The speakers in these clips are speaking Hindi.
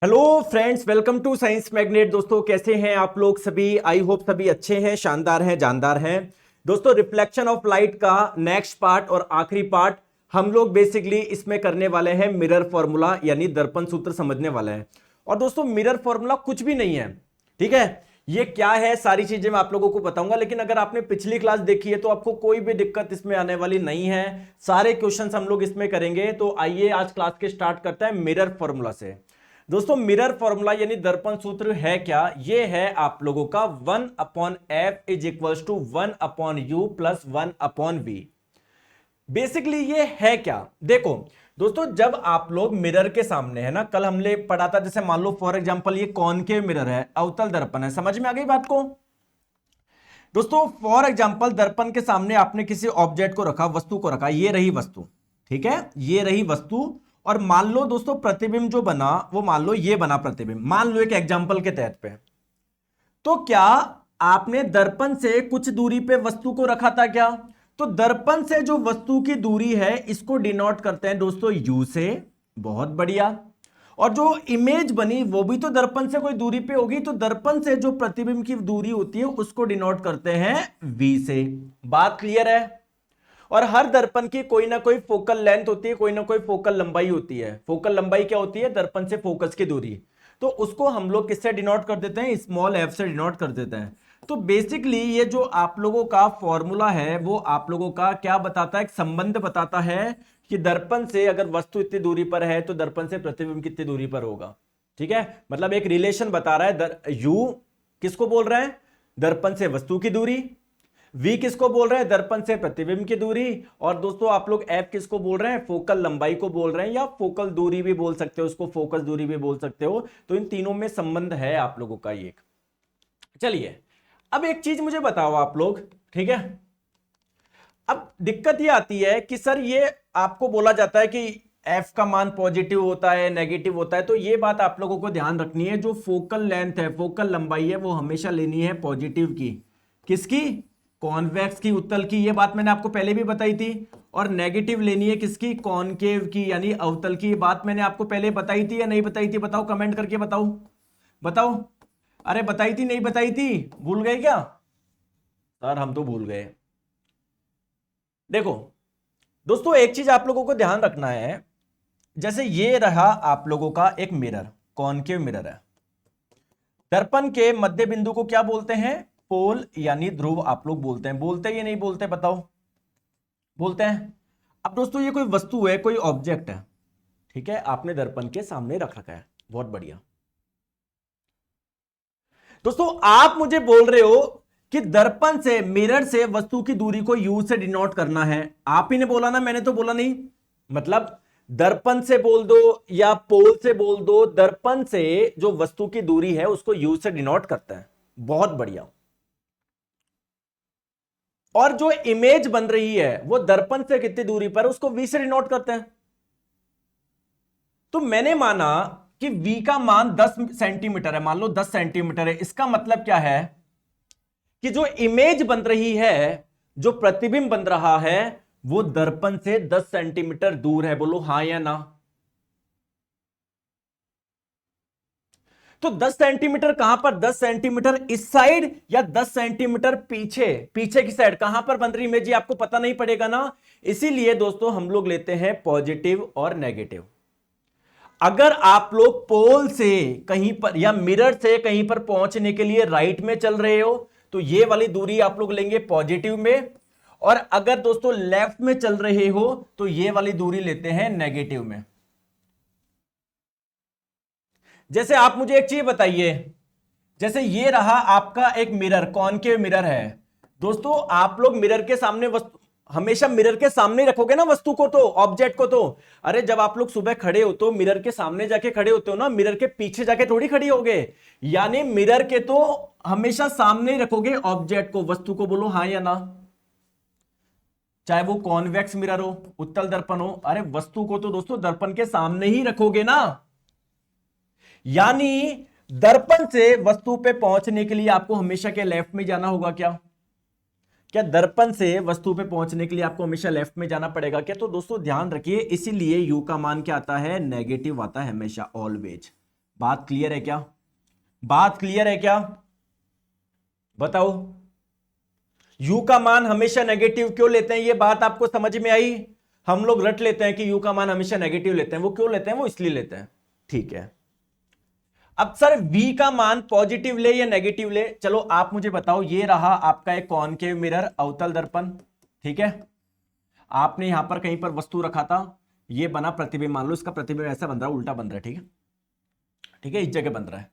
Hello friends, welcome to science magnet. दोस्तों कैसे हैं आप लोग सभी? आई होप सभी अच्छे हैं, शानदार हैं, जानदार हैं। दोस्तों रिफ्लेक्शन ऑफ लाइट का नेक्स्ट पार्ट और आखिरी पार्ट हम लोग बेसिकली इसमें करने वाले हैं मिरर फॉर्मूला यानी दर्पण सूत्र समझने वाले हैं। और दोस्तों मिरर फॉर्मूला कुछ भी नहीं है, ठीक है। ये क्या है सारी चीजें मैं आप लोगों को बताऊंगा, लेकिन अगर आपने पिछली क्लास देखी है तो आपको कोई भी दिक्कत इसमें आने वाली नहीं है। सारे क्वेश्चंस हम लोग इसमें करेंगे। तो आइए आज क्लास के स्टार्ट करते हैं मिरर फॉर्मूला से। दोस्तों मिरर फॉर्मूला यानी दर्पण सूत्र है क्या? ये है आप लोगों का 1/f is equals to 1/u plus 1/v। Basically ये है क्या? देखो दोस्तों, जब आप लोग मिरर के सामने है ना, कल हमने पढ़ा था, जैसे मान लो फॉर एग्जांपल ये कॉनकेव मिरर है, अवतल दर्पण है। समझ में आ गई बात को? दोस्तों फॉर एग्जांपल दर्पण के सामने आपने किसी ऑब्जेक्ट को रखा, वस्तु को रखा, ये रही वस्तु, ठीक है, ये रही वस्तु। और मान लो दोस्तों प्रतिबिंब जो बना वो मान लो ये बना प्रतिबिंब, मान लो एक एग्जांपल के तहत पे। तो क्या आपने दर्पण से कुछ दूरी पे वस्तु को रखा था क्या? तो दर्पण से जो वस्तु की दूरी है इसको डिनोट करते हैं दोस्तों यू से। बहुत बढ़िया। और जो इमेज बनी वो भी तो दर्पण से कोई दूरी पे होगी, तो दर्पण से जो प्रतिबिंब की दूरी होती है उसको डिनोट करते हैं वी से। बात क्लियर है? और हर दर्पण की कोई ना कोई फोकल लेंथ होती है, कोई ना कोई फोकल लंबाई होती है। फोकल लंबाई क्या होती है? दर्पण से फोकस की दूरी। तो उसको हम लोग किससे डिनोट कर देते हैं? स्मॉल एफ से डिनोट कर देते हैं। तो बेसिकली ये जो आप लोगों का फॉर्मूला है वो आप लोगों का क्या बताता है? एक संबंध बताता है कि दर्पण से अगर वस्तु इतनी दूरी पर है तो दर्पण से प्रतिबिंब कितनी दूरी पर होगा। ठीक है, मतलब एक रिलेशन बता रहा है। यू किसको बोल रहा है? दर्पण से वस्तु की दूरी। v किसको बोल रहे हैं? दर्पण से प्रतिबिंब की दूरी। और दोस्तों आप लोग f किसको बोल रहे हैं? फोकल लंबाई को बोल रहे हैं, या फोकल दूरी भी बोल सकते हो, उसको फोकस दूरी भी बोल सकते हो। तो इन तीनों में संबंध है आप लोगों का एक। चलिए अब एक चीज मुझे बताओ आप लोग, ठीक है। अब दिक्कत ये आती है कि सर ये आपको बोला जाता है कि f का मान पॉजिटिव होता है, नेगेटिव होता है। तो ये बात आप लोगों को ध्यान रखनी है, जो फोकल लेंथ है, फोकल लंबाई है, वो हमेशा लेनी है पॉजिटिव की। किसकी? कॉन्वेक्स की, उत्तल की। ये बात मैंने आपको पहले भी बताई थी। और नेगेटिव लेनी है किसकी? कॉनकेव की, यानी अवतल की। बात मैंने आपको पहले बताई थी या नहीं बताई थी? बताओ, कमेंट करके बताओ। बताओ, अरे बताई थी नहीं बताई थी? भूल गए क्या? सर हम तो भूल गए। देखो दोस्तों एक चीज आप लोगों को ध्यान रखना है। जैसे ये रहा आप लोगों का एक मिरर, कॉनकेव मिरर है। दर्पण के मध्य बिंदु को क्या बोलते हैं? पोल यानी ध्रुव आप लोग बोलते हैं। बोलते हैं या नहीं बोलते? बताओ। बोलते हैं। अब दोस्तों ये कोई वस्तु है, कोई ऑब्जेक्ट है, ठीक है, आपने दर्पण के सामने रख रखा है। बहुत बढ़िया। दोस्तों आप मुझे बोल रहे हो कि दर्पण से, मिरर से वस्तु की दूरी को यू से डिनोट करना है। आप ही ने बोला ना, मैंने तो बोला नहीं। मतलब दर्पण से बोल दो या पोल से बोल दो, दर्पण से जो वस्तु की दूरी है उसको यू से डिनोट करता है। बहुत बढ़िया। और जो इमेज बन रही है वो दर्पण से कितनी दूरी पर, उसको वी से डिनोट करते हैं। तो मैंने माना कि वी का मान 10 सेंटीमीटर है, मान लो 10 सेंटीमीटर है। इसका मतलब क्या है कि जो इमेज बन रही है, जो प्रतिबिंब बन रहा है, वो दर्पण से 10 सेंटीमीटर दूर है। बोलो हां या ना। तो 10 सेंटीमीटर कहां पर? 10 सेंटीमीटर इस साइड या 10 सेंटीमीटर पीछे? पीछे की साइड कहां पर बन रही इमेज, ये आपको पता नहीं पड़ेगा ना। इसीलिए दोस्तों हम लोग लेते हैं पॉजिटिव और नेगेटिव। अगर आप लोग पोल से कहीं पर या मिरर से कहीं पर पहुंचने के लिए राइट में चल रहे हो तो ये वाली दूरी आप लोग लेंगे पॉजिटिव में। और अगर दोस्तों लेफ्ट में चल रहे हो तो ये वाली दूरी लेते हैं नेगेटिव में। जैसे आप मुझे एक चीज बताइए, जैसे ये रहा आपका एक मिरर, कॉनकेव मिरर है। दोस्तों आप लोग मिरर के सामने वस्तु, हमेशा मिरर के सामने रखोगे ना वस्तु को, तो ऑब्जेक्ट को। तो अरे जब आप लोग सुबह खड़े हो तो मिरर के सामने जाके खड़े होते हो ना, मिरर के पीछे जाके थोड़ी खड़ी होगे। यानी मिरर के तो हमेशा सामने ही रखोगे ऑब्जेक्ट को, वस्तु को। बोलो हां या ना। चाहे वो कॉन्वेक्स मिरर हो, उत्तल दर्पण हो, अरे वस्तु को तो दोस्तों दर्पण के सामने ही रखोगे ना। यानी दर्पण से वस्तु पे पहुंचने के लिए आपको हमेशा क्या लेफ्ट में जाना होगा क्या? क्या दर्पण से वस्तु पे पहुंचने के लिए आपको हमेशा लेफ्ट में जाना पड़ेगा क्या? तो दोस्तों ध्यान रखिए, इसीलिए यू का मान क्या आता है? नेगेटिव आता है हमेशा, ऑलवेज। बात क्लियर है क्या? बात क्लियर है क्या? बताओ। यू का मान हमेशा नेगेटिव क्यों लेते हैं, ये बात आपको समझ में आई? हम लोग रट लेते हैं कि यू का मान हमेशा नेगेटिव लेते हैं, वो क्यों लेते हैं? वो इसलिए लेते हैं। ठीक है, अब सर v का मान पॉजिटिव ले या नेगेटिव ले? चलो आप मुझे बताओ। ये रहा आपका एक कॉनकेव मिरर, अवतल दर्पण, ठीक है। आपने यहां पर कहीं पर वस्तु रखा था, ये बना प्रतिबिंब, मान लो इसका प्रतिबिंब ऐसा बन रहा है, उल्टा बन रहा है, ठीक है, ठीक है, इस जगह बन रहा है।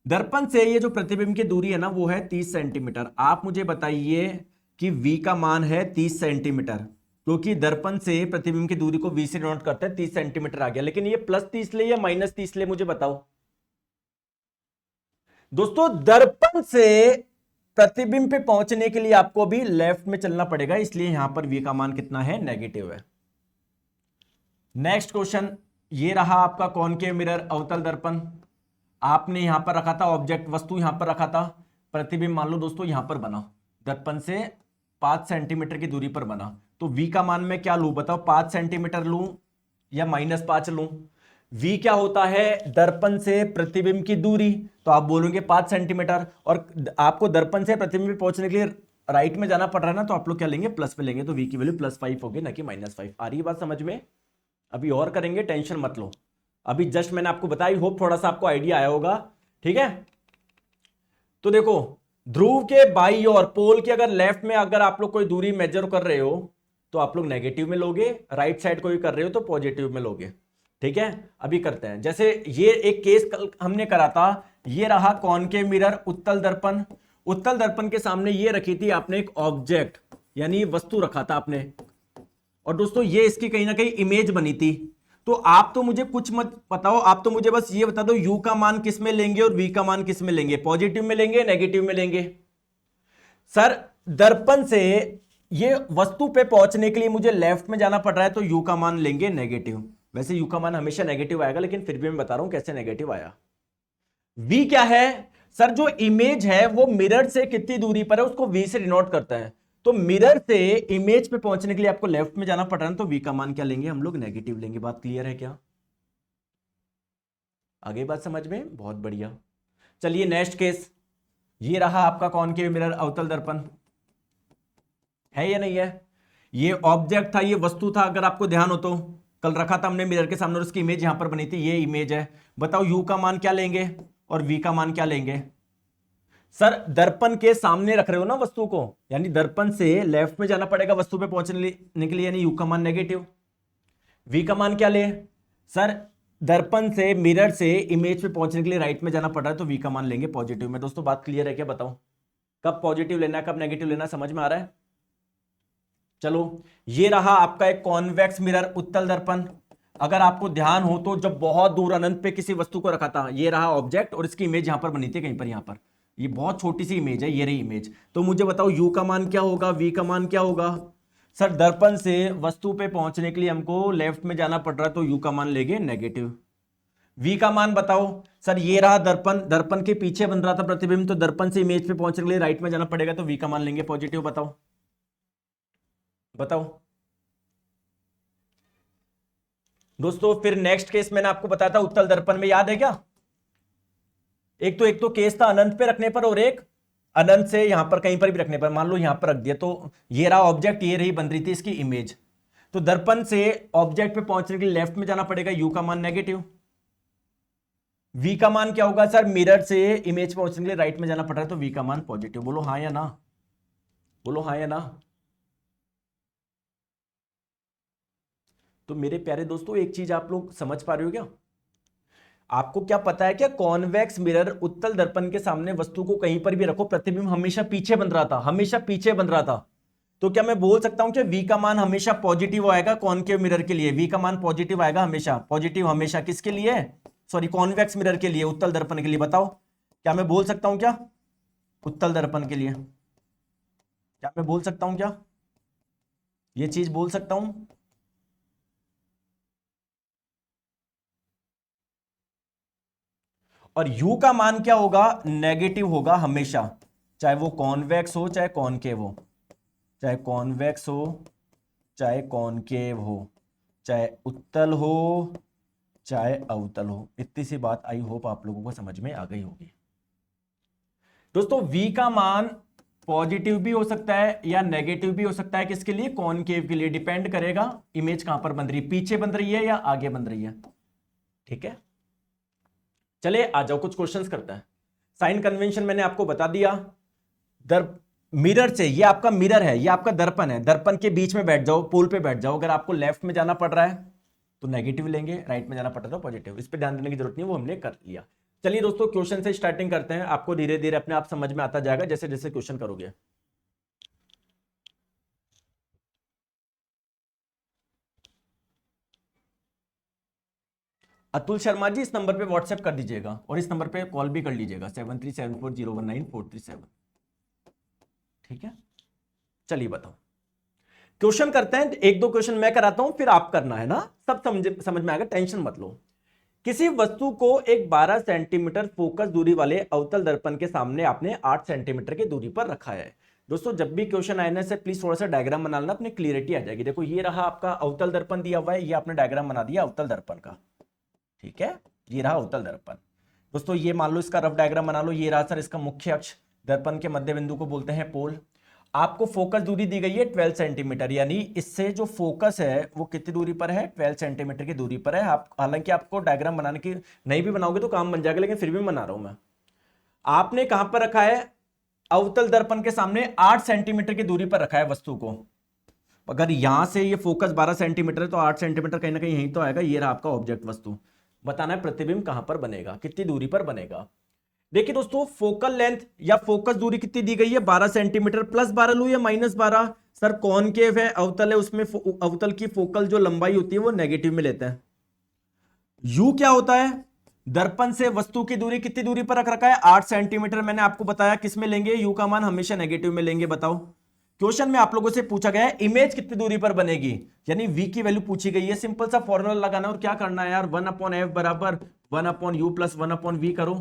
दर्पण से ये जो प्रतिबिंब की दूरी है ना, वो है 30 सेंटीमीटर। आप मुझे बताइए कि v का मान है 30 सेंटीमीटर, क्योंकि दर्पण से प्रतिबिंब की दूरी को v से डिनोट करते हैं, 30 सेंटीमीटर आ गया। लेकिन ये +30 ले या -30 ले, मुझे बताओ। दोस्तों दर्पण से प्रतिबिंब पे पहुंचने के लिए आपको भी लेफ्ट में चलना पड़ेगा, इसलिए यहां पर v का मान कितना है? नेगेटिव है। नेक्स्ट क्वेश्चन, ये रहा आपका कॉनकेव मिरर, अवतल दर्पण। आपने यहां पर रखा था ऑब्जेक्ट, वस्तु यहां पर रखा था, प्रतिबिंब मान लो दोस्तों यहां पर बना, दर्पण से 5 सेंटीमीटर की दूरी पर बना। तो v का मान मैं क्या लूं बताओ? 5 सेंटीमीटर लूं या -5 लूं? v क्या होता है? दर्पण से प्रतिबिंब की दूरी, तो आप बोलोगे 5 सेंटीमीटर। और आपको दर्पण से प्रतिबिंब पे पहुंचने के लिए राइट में जाना पड़ रहा है ना, तो आप लोग क्या लेंगे? प्लस पे लेंगे, तो v की वैल्यू +5 होगी, ना कि -5। आ रही है बात समझ में? अभी और करेंगे, टेंशन मत लो। अभी जस्ट मैंने आपको बताई, होप थोड़ा सा आपको आइडिया आया होगा, ठीक है। तो देखो, ध्रुव के बाई और पोल के अगर लेफ्ट में अगर आप लोग कोई दूरी मेजर कर रहे हो, तो आप लोग नेगेटिव में लोगे, राइट साइड कोई कर रहे हो तो पॉजिटिव में लोगे, ठीक है। अभी करते हैं, जैसे ये एक केस कल हमने करा था। ये रहा कॉनकेव मिरर, उत्तल दर्पण। उत्तल दर्पण के सामने ये रखी थी आपने एक ऑब्जेक्ट, यानी वस्तु रखा था आपने, और दोस्तों ये इसकी कहीं ना कहीं इमेज बनी थी। तो आप तो मुझे कुछ मत बताओ, आप तो मुझे बस ये बता दो u का मान किस में लेंगे और v का मान किस में लेंगे? पॉजिटिव में लेंगे, नेगेटिव में लेंगे? सर दर्पण से ये वस्तु पे पहुंचने के लिए मुझे लेफ्ट में जाना पड़ रहा है, तो u का मान लेंगे नेगेटिव। वैसे u का मान हमेशा नेगेटिव आएगा, लेकिन फिर भी मैं बता रहा हूं कैसे नेगेटिव आया। v क्या है? सर जो इमेज है वो मिरर से कितनी दूरी पर है, उसको v से डिनोट करता है। तो मिरर से इमेज पे पहुंचने के लिए आपको लेफ्ट में जाना पड़ रहा है, तो v का मान क्या लेंगे? हम लोग नेगेटिव लेंगे। बात क्लियर है क्या? आगे बात समझ में? बहुत बढ़िया। चलिए नेक्स्ट केस, ये रहा आपका कॉनकेव मिरर, अवतल दर्पण, है या नहीं है? ये ऑब्जेक्ट था, ये वस्तु था, अगर आपको ध्यान हो तो कल रखा था हमने मिरर के सामने, और उसकी इमेज यहां पर बनी थी, ये इमेज है। बताओ u का मान क्या लेंगे और v का मान क्या लेंगे? सर दर्पण के सामने रख रहे हो ना वस्तु को, यानी दर्पण से लेफ्ट में जाना पड़ेगा वस्तु पे पहुंचने के लिए, यानी u का मान नेगेटिव। v का मान क्या ले? सर दर्पण से, मिरर से इमेज पे पहुंचने के लिए राइट में जाना पड़ रहा है, तो v का मान लेंगे पॉजिटिव में। दोस्तों बात क्लियर है क्या? बताओ कब पॉजिटिव लेना है, कब नेगेटिव लेना है, समझ में आ रहा है? चलो, ये रहा आपका एक कॉन्वेक्स मिरर, उत्तल दर्पण। अगर आपको ध्यान हो तो जब बहुत दूर अनंत पे किसी वस्तु को रखा था, ये रहा ऑब्जेक्ट और इसकी इमेज यहां पर बनी थी कहीं पर, यहां पर ये बहुत छोटी सी इमेज है, ये रही इमेज। तो मुझे बताओ u का मान क्या होगा, v का मान क्या होगा? सर दर्पण से वस्तु पे पहुंचने के लिए हमको लेफ्ट में जाना पड़ रहा है, तो u का मान लेंगे नेगेटिव। v का मान बताओ। सर ये रहा दर्पण, दर्पण के पीछे बन रहा था प्रतिबिंब, तो दर्पण से इमेज पे पहुंचने के लिए राइट में जाना पड़ेगा, तो v का मान लेंगे पॉजिटिव। बताओ बताओ दोस्तों। फिर नेक्स्ट केस मैंने आपको बताया था उत्तल दर्पण में, याद है क्या? एक तो केस था अनंत पे रखने पर, और एक अनंत से यहां पर कहीं पर भी रखने पर। मान लो यहां पर रख दिया, तो ये रहा ऑब्जेक्ट, ये रही बन रही थी इसकी इमेज। तो दर्पण से ऑब्जेक्ट पे पहुंचने के लिए लेफ्ट में जाना पड़ेगा, u का मान नेगेटिव। v का मान क्या होगा? सर मिरर से इमेज पहुंचने के लिए राइट में जाना पड़ रहा है, तो v का मान पॉजिटिव। बोलो हाँ या ना, बोलो हाँ या ना। तो मेरे प्यारे दोस्तों एक चीज आप लोग समझ पा रहे हो क्या? आपको क्या पता है क्या, कॉन्वेक्स मिरर उत्तल दर्पण के सामने वस्तु को कहीं पर भी रखो, प्रतिबिंब हमेशा पीछे बन रहा था, हमेशा पीछे बन रहा था। तो क्या मैं बोल सकता हूं कि v का मान हमेशा पॉजिटिव आएगा? कॉनकेव मिरर के लिए v का मान पॉजिटिव आएगा हमेशा, पॉजिटिव हमेशा। किसके लिए? सॉरी, कॉन्वेक्स मिरर के लिए, उत्तल दर्पण के लिए। बताओ क्या मैं बोल सकता हूं क्या? उत्तल दर्पण के लिए क्या मैं बोल सकता हूं क्या? ये चीज बोल सकता हूं? और u का मान क्या होगा? नेगेटिव होगा हमेशा, चाहे वो कॉन्वेक्स हो चाहे कॉनकेव हो, चाहे कॉन्वेक्स हो चाहे कॉनकेव हो, चाहे उत्तल हो चाहे अवतल हो। इतनी सी बात आई होप आप लोगों को समझ में आ गई होगी। दोस्तों v का मान पॉजिटिव भी हो सकता है या नेगेटिव भी हो सकता है, किसके लिए? कॉनकेव के लिए। डिपेंड करेगा इमेज कहां पर बन रही है, पीछे बन रही है या आगे बन रही है। ठीक है, चलिए आ जाओ कुछ क्वेश्चंस करते हैं। साइन कन्वेंशन मैंने आपको बता दिया। मिरर से, ये आपका मिरर है, ये आपका दर्पण है, दर्पण के बीच में बैठ जाओ, पोल पे बैठ जाओ। अगर आपको लेफ्ट में जाना पड़ रहा है तो नेगेटिव लेंगे, राइट में जाना पड़ रहा है तो पॉजिटिव। इस पे ध्यान देने की जरूरत नहीं, वो हमने कर लिया। चलिए दोस्तों क्वेश्चन से स्टार्टिंग करते हैं, आपको धीरे धीरे अपने आप समझ में आता जाएगा जैसे जैसे क्वेश्चन करोगे। अतुल शर्मा जी इस नंबर पे व्हाट्सएप कर दीजिएगा और इस नंबर पे कॉल भी कर लीजिएगा 7374019437। ठीक है, चलिए बताओ क्वेश्चन करते हैं। एक दो क्वेश्चन मैं कराता हूं फिर आप करना है ना, सब समझ में आएगा, टेंशन मत लो। किसी वस्तु को एक 12 सेंटीमीटर फोकस दूरी वाले अवतल दर्पण के सामने आपने 8 सेंटीमीटर की दूरी पर रखा है। दोस्तों जब भी क्वेश्चन आने से प्लीज थोड़ा सा डायग्राम बना लेना, अपनी क्लियरिटी आ जाएगी। देखो ये रहा आपका अवतल दर्पण दिया हुआ है, ये आपने डायग्राम बना दिया अवतल दर्पण का। ठीक है, ये रहा अवतल दर्पण। दोस्तों ये मान लो इसका रफ डायग्राम बना लो, ये रहा सर इसका मुख्य अक्ष, दर्पण के मध्य बिंदु को बोलते हैं पोल। आपको फोकस दूरी दी गई है 12 सेंटीमीटर, यानी इससे जो फोकस है वो कितनी दूरी पर है? 12 सेंटीमीटर की दूरी पर है। आप हालांकि आपको डायग्राम बनाने की नहीं भी बनाओगे तो काम बन जाएगा, लेकिन फिर भी बना रहा हूं मैं। आपने कहां पर रखा है? अवतल दर्पण के सामने 8 सेंटीमीटर की दूरी पर रखा है वस्तु को। अगर यहां से ये फोकस 12 सेंटीमीटर है तो 8 सेंटीमीटर कहीं ना कहीं यहीं तो आएगा। ये रहा आपका ऑब्जेक्ट वस्तु। बताना है प्रतिबिंब कहां पर बनेगा, कितनी दूरी पर बनेगा। देखिए दोस्तों फोकल लेंथ या फोकस दूरी कितनी दी गई है? 12 सेंटीमीटर। प्लस 12 लू या माइनस 12? सर कॉनकेव है, अवतल है, उसमें अवतल की फोकल जो लंबाई होती है वो नेगेटिव में लेते हैं। यू क्या होता है? दर्पण से वस्तु की दूरी कितनी दूरी पर रख रखा है? 8 सेंटीमीटर। मैंने आपको बताया किस में लेंगे, यू का मान हमेशा नेगेटिव में लेंगे। बताओ क्वेश्चन में आप लोगों से पूछा गया है इमेज कितनी दूरी पर बनेगी, यानी v की वैल्यू पूछी गई है। सिंपल सा फॉर्मूला लगाना और क्या करना है यार, 1/f बराबर 1/u प्लस 1/v करो।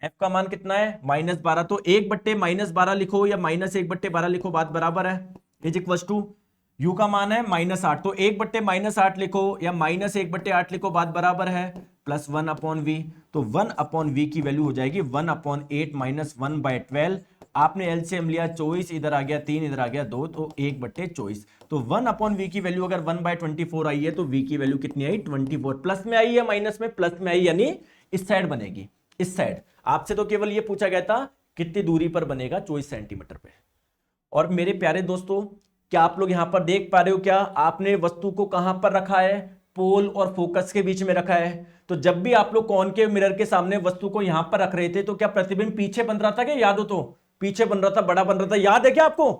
f का मान कितना है? -12। तो 1/-12 लिखो या -1/12 लिखो, बात बराबर है। इज इक्वल टू u का मान है -8, तो 1/-8 लिखो या -1/8 लिखो, बात बराबर है। प्लस 1/v, तो 1/v की वैल्यू हो जाएगी 1/8 माइनस 1/12। आपने एलसीएम लिया 24, इधर आ गया 3, इधर आ गया 2, तो 1/24। तो 1/v की वैल्यू अगर 1/24 आई है तो v की वैल्यू कितनी आई? 24। प्लस में आई है माइनस में? प्लस में आई, यानी इस साइड बनेगी, इस साइड। आपसे तो केवल ये पूछा गया था कितनी दूरी पर बनेगा, 24 सेंटीमीटर पे। और मेरे प्यारे दोस्तों क्या आप लोग यहां पर देख पा रहे हो? क्या आपने वस्तु को कहां पर रखा है? पोल और फोकस के बीच में रखा है। तो जब भी आप लोग कॉनकेव मिरर के सामने वस्तु को यहां पर रख रहे थे तो क्या प्रतिबिंब पीछे बन रहा था? क्या याद हो तो? पीछे बन रहा था, बड़ा बन रहा था, याद है क्या आपको?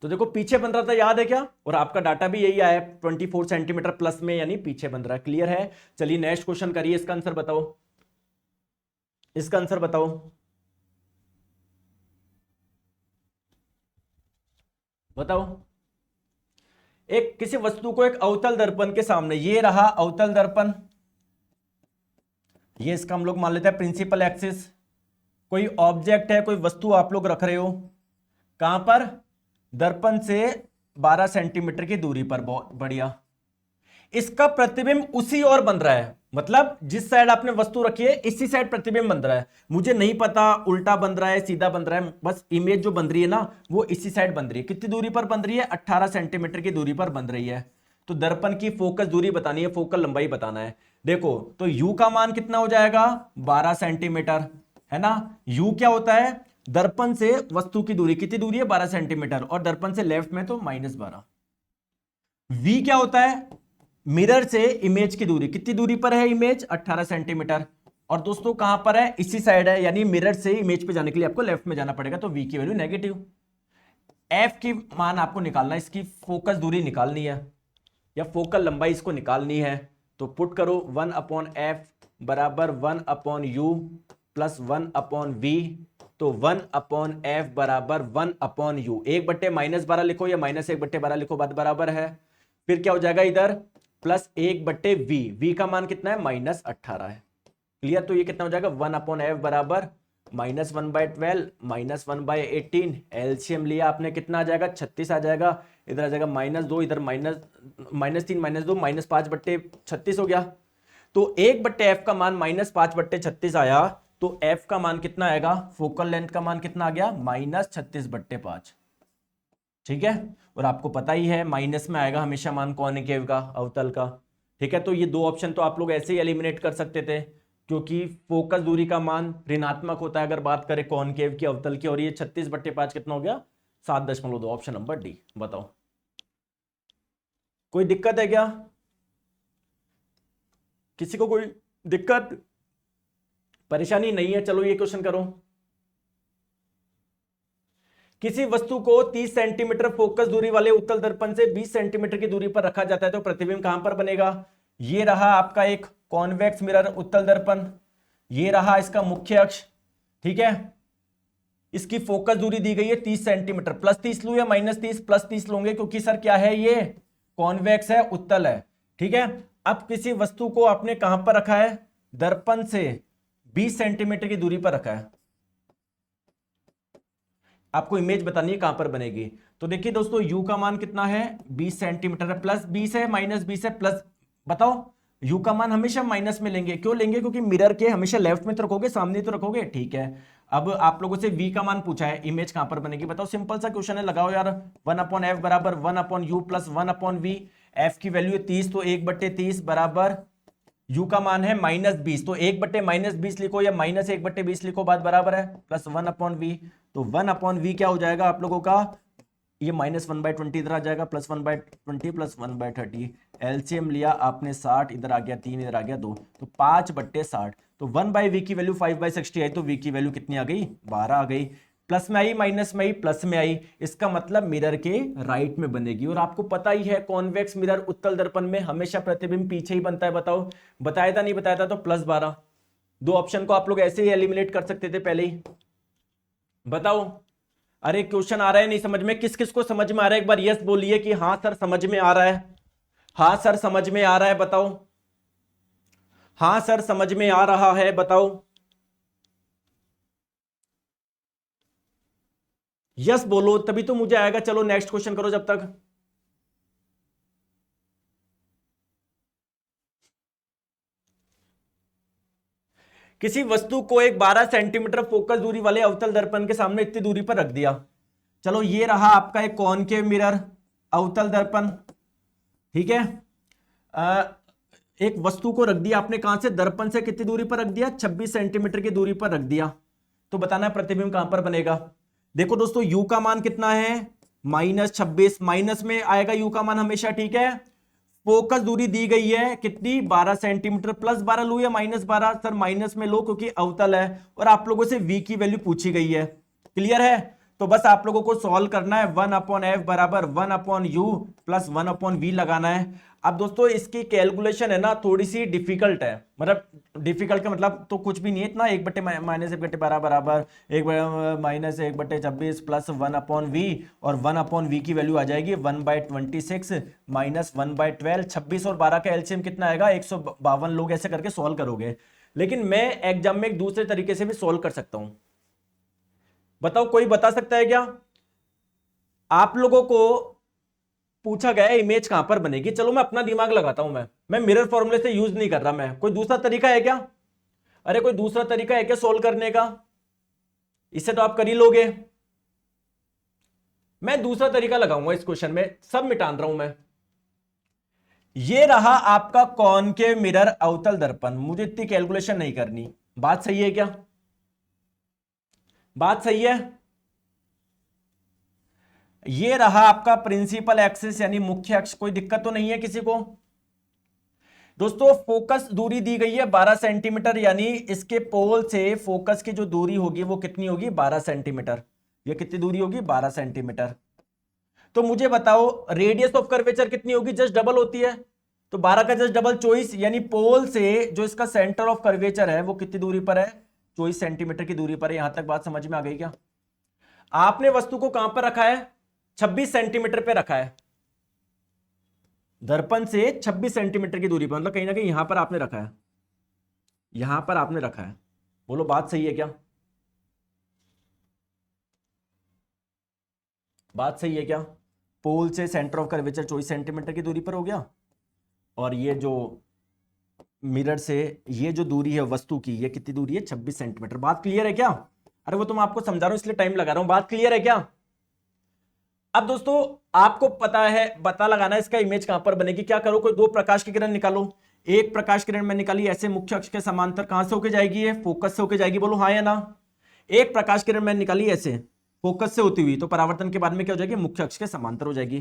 तो देखो पीछे बन रहा था, याद है क्या? और आपका डाटा भी यही आया 24 सेंटीमीटर प्लस में, यानी पीछे बन रहा है। क्लियर है? चलिए नेक्स्ट क्वेश्चन करिए, इसका आंसर बताओ, इसका आंसर बताओ। बताओ एक किसी वस्तु को एक अवतल दर्पण के सामने, ये रहा अवतल दर्पण, ये इसका हम लोग मान लेते हैं प्रिंसिपल एक्सिस। कोई ऑब्जेक्ट है, कोई वस्तु आप लोग रख रहे हो कहां पर? दर्पण से 12 सेंटीमीटर की दूरी पर। बहुत बढ़िया। इसका प्रतिबिंब उसी ओर बन रहा है, मतलब जिस साइड आपने वस्तु रखी है इसी साइड प्रतिबिंब बन रहा है। मुझे नहीं पता उल्टा बन रहा है सीधा बन रहा है, बस इमेज जो बन रही है ना वो इसी साइड बन रही है। कितनी दूरी पर बन रही है? 18 सेंटीमीटर की दूरी पर बन रही है। तो दर्पण की फोकस दूरी बतानी है, फोकल लंबाई बताना है। देखो तो u का मान कितना हो जाएगा? 12 सेंटीमीटर, है ना। u क्या होता है? दर्पण से वस्तु की दूरी, कितनी दूरी है? 12 सेंटीमीटर, और दर्पण से लेफ्ट में तो -12। v क्या होता है? मिरर से इमेज की दूरी, कितनी दूरी पर है इमेज? 18 सेंटीमीटर। और दोस्तों कहां पर है? इसी साइड है, यानी मिरर से इमेज पे जाने के लिए आपको लेफ्ट में जाना पड़ेगा, तो v की वैल्यू नेगेटिव। f की मान आपको निकालना है, इसकी फोकस दूरी निकालनी है या फोकल लंबाई इसको निकालनी है। तो पुट करो 1/f बराबर 1/u प्लस 1/v। तो 1/f बराबर 1/u, 1/-12 लिखो या -1/12 लिखो, बात बराबर है। फिर क्या हो जाएगा इधर? प्लस 1/v, v का मान कितना है? -18 है। क्लियर? तो ये कितना हो जाएगा? 1/f बराबर -1/12 -1/18। एलसीएम लिया आपने, कितना आ जाएगा? 36 आ जाएगा। इधर आ जाएगा -2, इधर -3 -2 -5/36 हो गया। तो 1/f का मान -5/36 आया, तो f का मान कितना आएगा, फोकल लेंथ का मान कितना आ गया, -36/5। ठीक है, और आपको पता ही है माइनस में आएगा हमेशा मान कॉनकेव का, अवतल का। ठीक है, तो ये दो ऑप्शन तो आप लोग ऐसे ही एलिमिनेट कर सकते थे, क्योंकि फोकस दूरी का मान ऋणात्मक होता है अगर बात करें कॉनकेव की, अवतल की, और ये 36/5 कितना हो गया, 7.2। Option number D. बताओ कोई दिक्कत है क्या, किसी को कोई दिक्कत परेशानी नहीं है? चलो ये क्वेश्चन करो। किसी वस्तु को 30 सेंटीमीटर फोकस दूरी वाले उत्तल दर्पण से 20 सेंटीमीटर की दूरी पर रखा जाता है, तो प्रतिबिंब कहां पर बनेगा? ये रहा आपका एक कॉन्वेक्स मिरर उत्तल दर्पण, ये रहा इसका मुख्य अक्ष। ठीक है, इसकी फोकस दूरी दी गई है 30 सेंटीमीटर। +30 लू या -30? +30 लूंगे, क्योंकि सर क्या है, ये कॉन्वेक्स है, उत्तल है। ठीक है, अब किसी वस्तु को आपने कहां पर रखा है, दर्पण से 20 सेंटीमीटर की दूरी पर रखा है। आपको इमेज बतानी है कहां पर बनेगी। तो देखिए दोस्तों, u का मान कितना है, 20 सेंटीमीटर है, +20 है, -20 है, प्लस, बताओ u का मान हमेशा माइनस में लेंगे। क्यों लेंगे? क्योंकि मिरर के हमेशा लेफ्ट में तो रखोगे, सामने तो रखोगे। ठीक है, अब आप लोगों से v का मान पूछा है, इमेज कहां पर बनेगी, बताओ। सिंपल सा क्वेश्चन है, लगाओ यार। 1/f बराबर 1/u प्लस 1/v। f की वैल्यू है 30, तो 1/30 बराबर u का मान है -20, तो 1/-20 लिखो या -1/20 लिखो, बात बराबर है, प्लस 1/v। तो 1/v क्या हो जाएगा आप लोगों का, ये -1/20 इधर आ जाएगा, +1/20 प्लस 1/30। एलसीएम लिया आपने 60, इधर आ गया 3, इधर आ गया 2, तो 5/60। तो 1/v की वैल्यू 5/60 आई, तो v की वैल्यू कितनी आ गई, 12 आ गई। प्लस में आई, माइनस में आई, प्लस में आई, इसका मतलब मिरर के राइट में बनेगी। और आपको पता ही है कॉन्वेक्स मिरर उत्तल दर्पण में हमेशा प्रतिबिंब पीछे ही बनता है। बताओ, बताया था नहीं बताया था? तो +12। दो ऑप्शन को आप लोग ऐसे ही एलिमिनेट कर सकते थे पहले ही। बताओ, अरे क्वेश्चन आ रहा है नहीं समझ में? किस किस को समझ में आ रहा है, एक बार यस बोलिए कि हाँ सर समझ में आ रहा है। हाँ सर समझ में आ रहा है, बताओ। हाँ सर समझ में आ रहा है, बताओ। यस बोलो तभी तो मुझे आएगा। चलो नेक्स्ट क्वेश्चन करो जब तक। किसी वस्तु को एक 12 सेंटीमीटर फोकस दूरी वाले अवतल दर्पण के सामने इतनी दूरी पर रख दिया। चलो ये रहा आपका एक कॉनकेव मिरर अवतल दर्पण। ठीक है, एक वस्तु को रख दिया आपने, कहां से, दर्पण से कितनी दूरी पर रख दिया, 26 सेंटीमीटर की दूरी पर रख दिया। तो बताना प्रतिबिंब कहां पर बनेगा। देखो दोस्तों, u का मान कितना है, -26, माइनस में आएगा u का मान हमेशा। ठीक है, फोकस दूरी दी गई है कितनी, 12 सेंटीमीटर। +12 लो या -12? सर माइनस में लो, क्योंकि अवतल है, और आप लोगों से v की वैल्यू पूछी गई है। क्लियर है? तो बस आप लोगों को सॉल्व करना है, 1/f बराबर 1/u प्लस 1/v लगाना है। अब दोस्तों इसकी कैलकुलेशन है ना, थोड़ी सी डिफिकल्ट है, मतलब डिफिकल्ट का मतलब तो कुछ भी नहीं है इतना। 1/-1/12 बराबर 1-1/26 प्लस 1/v, और 1/v की वैल्यू आ जाएगी 1/26 माइनस 1/12। 26 और 12 का एलसीएम कितना आएगा, 152। लोग ऐसे करके सॉल्व करोगे, लेकिन मैं एग्जाम में एक दूसरे तरीके से भी सॉल्व कर सकता हूं। बताओ, कोई बता सकता है क्या? आप लोगों को पूछा गया है इमेज कहां पर बनेगी, चलो मैं अपना दिमाग लगाता हूं। मैं मिरर फॉर्मूले से यूज नहीं कर रहा। मैं, कोई दूसरा तरीका है क्या? अरे कोई दूसरा तरीका है क्या सोल्व करने का? इससे तो आप कर ही लोगे। मैं दूसरा तरीका लगाऊंगा इस क्वेश्चन में, सब मिटान रहा हूं मैं। ये रहा आपका कॉनकेव मिरर अवतल दर्पण, मुझे इतनी कैलकुलेशन नहीं करनी। बात सही है क्या? बात सही है? ये रहा आपका प्रिंसिपल एक्सिस यानी मुख्य अक्ष। कोई दिक्कत तो नहीं है किसी को? दोस्तों फोकस दूरी दी गई है 12 सेंटीमीटर, यानी इसके पोल से फोकस की जो दूरी होगी वो कितनी होगी, 12 सेंटीमीटर। ये कितनी दूरी होगी, 12 सेंटीमीटर। तो मुझे बताओ रेडियस ऑफ कर्वेचर कितनी होगी, जस्ट डबल होती है, तो 12 का जस्ट डबल 24, यानी पोल से जो इसका सेंटर ऑफ कर्वेचर है वो कितनी दूरी पर है, 24 सेंटीमीटर की दूरी पर है। यहां तक बात समझ में आ गई क्या? आपने वस्तु को कहां पर रखा है, 26 सेंटीमीटर पे रखा है, दर्पण से 26 सेंटीमीटर की दूरी पर, मतलब कहीं ना कहीं यहां पर आपने रखा है, यहां पर आपने रखा है। बोलो बात सही है क्या? बात सही है क्या? पोल से सेंटर ऑफ कर्वेचर 24 सेंटीमीटर की दूरी पर हो गया, और ये जो मिरर से ये जो दूरी है वस्तु की, ये कितनी दूरी है 26 सेंटीमीटर। बात क्लियर है क्या? अरे वो तो मैं आपको समझा रहा हूं इसलिए टाइम लगा रहा हूं। बात क्लियर है क्या? अब दोस्तों आपको पता लगाना है इसका इमेज कहां पर बनेगी। क्या करो, कोई दो प्रकाश की किरण निकालो। एक प्रकाश किरण में निकाली ऐसे मुख्य अक्ष के समांतर, कहां से होके जाएगी? ये फोकस से होके जाएगी, बोलो हाँ या ना। एक प्रकाश किरण में निकाली ऐसे फोकस से होती हुई, तो परावर्तन के बाद में क्या हो जाएगी? मुख्य अक्ष के समांतर हो जाएगी।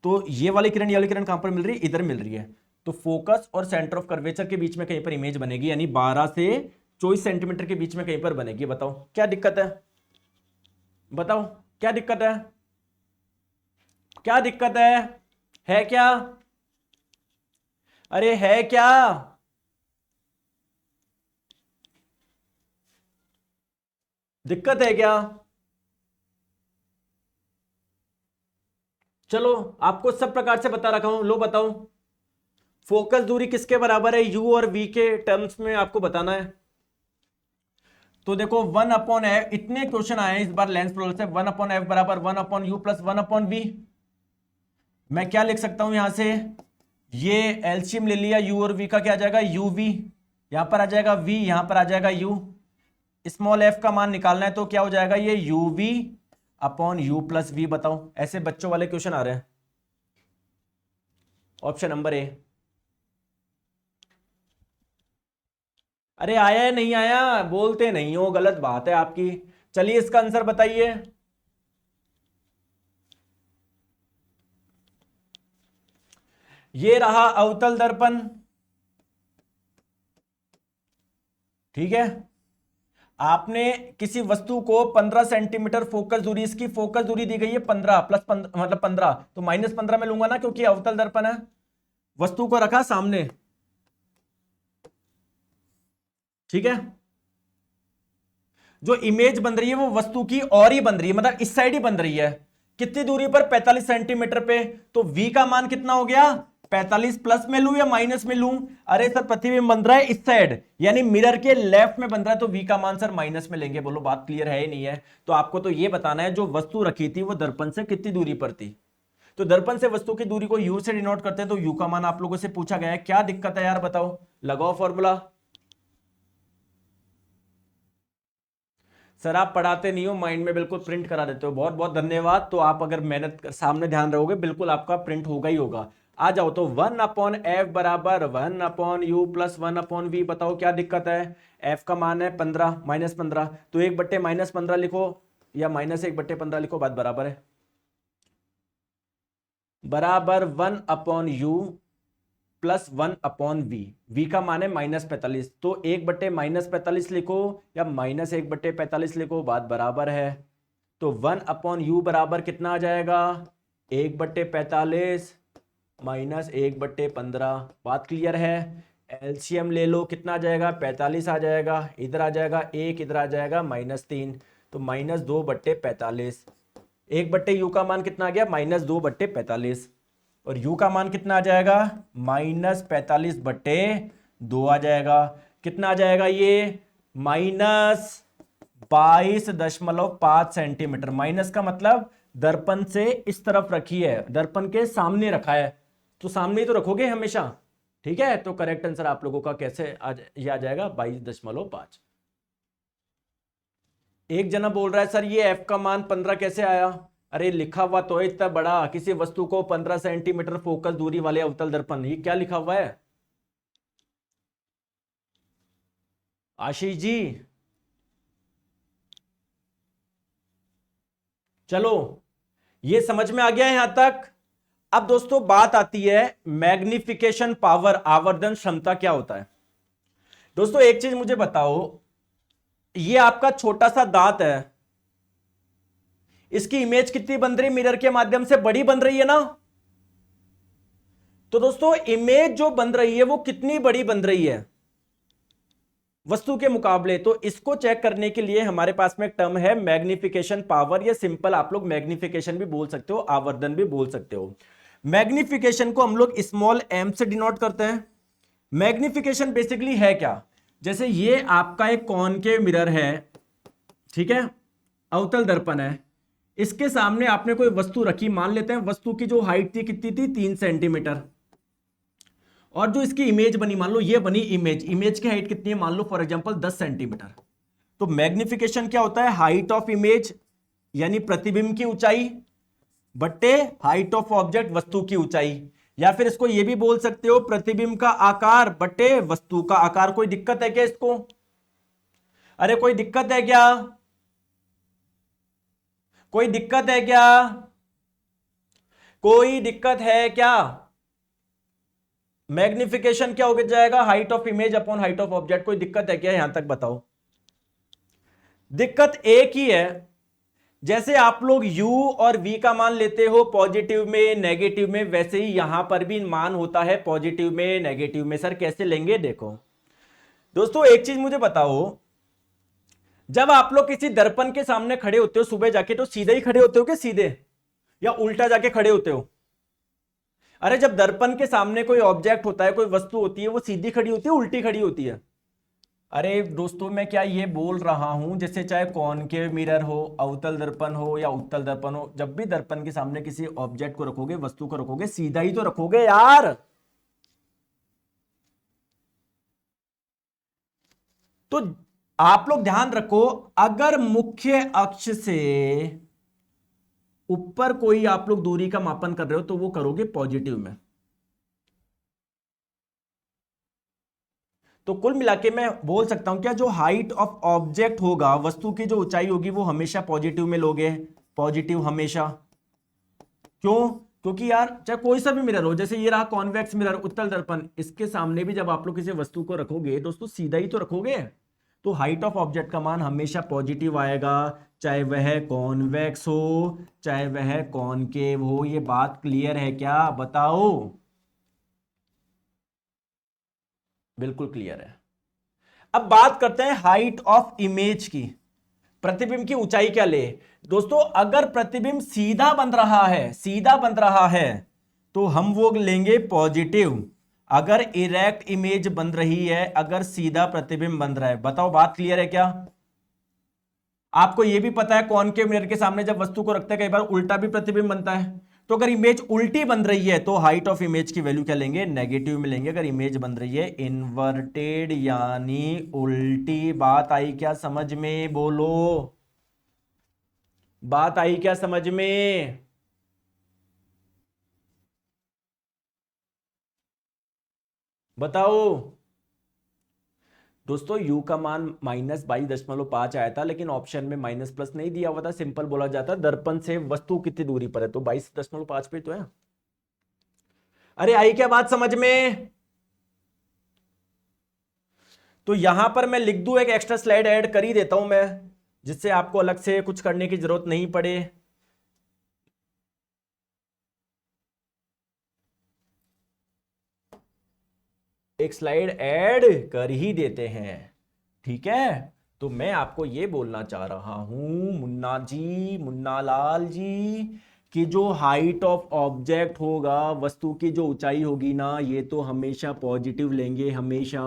तो ये वाली किरण कहां पर मिल रही है? इधर मिल रही है। तो फोकस और सेंटर ऑफ कर्वेचर के बीच में कहीं पर इमेज बनेगी, यानी 12 से 24 सेंटीमीटर के बीच में कहीं पर बनेगी। बताओ क्या दिक्कत है? बताओ क्या दिक्कत है? क्या दिक्कत है क्या? अरे है क्या? दिक्कत है क्या? चलो आपको सब प्रकार से बता रखा हूं, लो बताओ। फोकस दूरी किसके बराबर है? u और v के टर्म्स में आपको बताना है। तो देखो 1/f, इतने क्वेश्चन आए हैं इस बार लेंस प्रोल से। 1/f बराबर 1/u प्लस 1/v। मैं क्या लिख सकता हूं यहां से? ये एलसीएम ले लिया, u और v का, क्या आ जाएगा? uv, यहां पर आ जाएगा v, यहां पर आ जाएगा u। स्मॉल f का मान निकालना है तो क्या हो जाएगा? ये uv upon u plus v। बताओ, ऐसे बच्चों वाले क्वेश्चन आ रहे हैं। Option number A. अरे आया है नहीं आया? बोलते नहीं हो, गलत बात है आपकी। चलिए इसका आंसर बताइए। ये रहा अवतल दर्पण, ठीक है। आपने किसी वस्तु को 15 सेंटीमीटर फोकस दूरी, इसकी फोकस दूरी दी गई है 15 प्लस 15 मतलब 15, तो -15 में लूंगा ना, क्योंकि अवतल दर्पण है। वस्तु को रखा सामने, ठीक है। जो इमेज बन रही है वो वस्तु की और ही बन रही है, मतलब इस साइड ही बन रही है। कितनी दूरी पर? 45 सेंटीमीटर पे। तो v का मान कितना हो गया? 45। प्लस में लूं या माइनस में लूं? अरे सर प्रतिबिंब बन रहा है इस साइड, यानी मिरर के लेफ्ट में बन रहा है, तो v का मान सर माइनस में लेंगे। बोलो बात क्लियर है या नहीं है? तो आपको तो ये बताना है जो वस्तु रखी थी वो दर्पण से कितनी दूरी पर थी। तो दर्पण से वस्तु की दूरी को u से डिनोट करते हैं, तो u का मान आप लोगों से पूछा गया है। क्या दिक्कत है यार? बताओ, लगाओ फॉर्मूला। सर आप पढ़ाते नहीं हो, माइंड में बिल्कुल प्रिंट करा देते हो, बहुत बहुत धन्यवाद। तो आप अगर मेहनत सामने ध्यान रहोगे बिल्कुल आपका प्रिंट होगा ही होगा। आ जाओ, तो 1/f बराबर 1/u प्लस 1/v। बताओ क्या दिक्कत है? f का मान है 15 -15, तो 1/-15 लिखो या -1/15 लिखो, बात बराबर है। बराबर 1/u प्लस 1/v। v का मान है -45, तो 1/-45 लिखो या -1/45 लिखो, बात बराबर है। तो 1/u बराबर कितना आ जाएगा? 1/45 -1/15। बात क्लियर है? एलसीएम ले लो, कितना आ जाएगा? 45 आ जाएगा, इधर आ जाएगा 1, इधर आ जाएगा -3, तो -2/45। 1/u का मान कितना आ गया? -2/45, और u का मान कितना आ जाएगा? -45/2 आ जाएगा। कितना आ जाएगा ये? -22.5 सेंटीमीटर। माइनस का मतलब दर्पण से इस तरफ रखी है, दर्पण के सामने रखा है, तो सामने ही तो रखोगे हमेशा, ठीक है। तो करेक्ट आंसर आप लोगों का कैसे ये आ जाएगा? 22.5। एक जना बोल रहा है सर ये f का मान 15 कैसे आया? अरे लिखा हुआ तो है इतना बड़ा, किसी वस्तु को 15 सेंटीमीटर फोकस दूरी वाले अवतल दर्पण, ये क्या लिखा हुआ है आशीष जी? चलो ये समझ में आ गया है यहां तक। अब दोस्तों बात आती है मैग्निफिकेशन पावर, आवर्धन क्षमता क्या होता है। दोस्तों एक चीज मुझे बताओ, ये आपका छोटा सा दांत है, इसकी इमेज कितनी बन रही है मिरर के माध्यम से? बड़ी बन रही है ना। तो दोस्तों इमेज जो बन रही है वो कितनी बड़ी बन रही है वस्तु के मुकाबले? तो इसको चेक करने के लिए हमारे पास में एक टर्म है मैग्निफिकेशन पावर, या सिंपल आप लोग मैग्निफिकेशन भी बोल सकते हो, आवर्धन भी बोल सकते हो। मैग्निफिकेशन को हम लोग स्मॉल m से डिनोट करते हैं। मैग्निफिकेशन बेसिकली है क्या? जैसे ये आपका एक कॉनकेव मिरर है, ठीक है, अवतल दर्पण है, इसके सामने आपने कोई वस्तु रखी, मान लेते हैं वस्तु की जो हाइट थी कितनी थी, 3 सेंटीमीटर, और जो इसकी इमेज बनी, मान लो ये बनी इमेज, इमेज की हाइट कितनी है, मान लो फॉर एग्जांपल 10 सेंटीमीटर। तो मैग्निफिकेशन क्या होता है, हाइट ऑफ इमेज यानी प्रतिबिंब की ऊंचाई बट्टे हाइट ऑफ ऑब्जेक्ट वस्तु की ऊंचाई, या फिर इसको ये भी बोल सकते हो प्रतिबिंब का आकार बट्टे वस्तु का आकार। कोई दिक्कत है क्या इसको? अरे कोई दिक्कत है क्या? कोई दिक्कत है क्या? कोई दिक्कत है क्या? मैग्निफिकेशन क्या हो जाएगा, height of image upon height of object. कोई दिक्कत है क्या यहां तक बताओ? दिक्कत एक ही है, जैसे आप लोग u और v का मान लेते हो पॉजिटिव में नेगेटिव में, वैसे ही यहां पर भी मान होता है पॉजिटिव में नेगेटिव में। सर कैसे लेंगे? देखो दोस्तों एक चीज मुझे बताओ, जब आप लोग किसी दर्पण के सामने खड़े होते हो सुबह जाके, तो सीधे ही खड़े होते हो कि सीधे, या उल्टा जाके खड़े होते हो? अरे जब दर्पण के सामने कोई ऑब्जेक्ट होता है, कोई वस्तु होती है, वो सीधी खड़ी होती है उल्टी खड़ी होती है? अरे दोस्तों मैं क्या ये बोल रहा हूं, जैसे चाहे कॉनकेव मिरर हो, अवतल दर्पण हो या उत्तल दर्पण हो, जब भी दर्पण के सामने किसी ऑब्जेक्ट को रखोगे, वस्तु को रखोगे, सीधा ही तो रखोगे यार। तो आप लोग ध्यान रखो, अगर मुख्य अक्ष से ऊपर कोई आप लोग दूरी का मापन कर रहे हो तो वो करोगे पॉजिटिव में। तो कुल मिला के मैं बोल सकता हूं क्या, जो हाइट ऑफ ऑब्जेक्ट होगा, वस्तु की जो ऊंचाई होगी, वो हमेशा पॉजिटिव में लोगे, पॉजिटिव हमेशा। क्यों? क्योंकि यार चाहे कोई सा भी मिरर हो, जैसे ये रहा कॉन्वेक्स मिरर उत्तल दर्पण, इसके सामने भी जब आप लोग किसी वस्तु को रखोगे दोस्तों सीधा ही तो रखोगे, तो हाइट ऑफ ऑब्जेक्ट का मान हमेशा पॉजिटिव आएगा, चाहे वह कॉन्वेक्स हो चाहे वह कॉनकेव हो। ये बात क्लियर है क्या बताओ? बिल्कुल क्लियर है। अब बात करते हैं हाइट ऑफ इमेज की, प्रतिबिंब की ऊंचाई क्या ले। दोस्तों अगर प्रतिबिंब सीधा बन रहा है, सीधा बन रहा है, तो हम वो लेंगे पॉजिटिव। अगर इरेक्ट इमेज बन रही है, अगर सीधा प्रतिबिंब बन रहा है, बताओ बात क्लियर है क्या? आपको यह भी पता है कॉनकेव मिरर के सामने जब वस्तु को रखते हैं कई बार उल्टा भी प्रतिबिंब बनता है। तो अगर इमेज उल्टी बन रही है तो हाइट ऑफ इमेज की वैल्यू क्या लेंगे, नेगेटिव में लेंगे। अगर इमेज बन रही है इन्वर्टेड यानी उल्टी, बात आई क्या समझ में? बोलो, बात आई क्या समझ में? बताओ दोस्तों, u का मान -22.5 आया था, लेकिन ऑप्शन में माइनस प्लस नहीं दिया हुआ था। सिंपल बोला जाता है दर्पण से वस्तु कितनी दूरी पर है, तो 22.5 पे तो है। अरे आई क्या बात समझ में? तो यहां पर मैं लिख दूं, एक एक्स्ट्रा स्लाइड ऐड कर ही देता हूं मैं, जिससे आपको अलग से कुछ करने की जरूरत नहीं पड़े। एक स्लाइड ऐड कर ही देते हैं, ठीक है? तो मैं आपको यह बोलना चाह रहा हूं मुन्ना जी, मुन्ना लाल जी, कि जो हाइट ऑफ ऑब्जेक्ट होगा, वस्तु की जो ऊंचाई होगी ना, ये तो हमेशा पॉजिटिव लेंगे, हमेशा।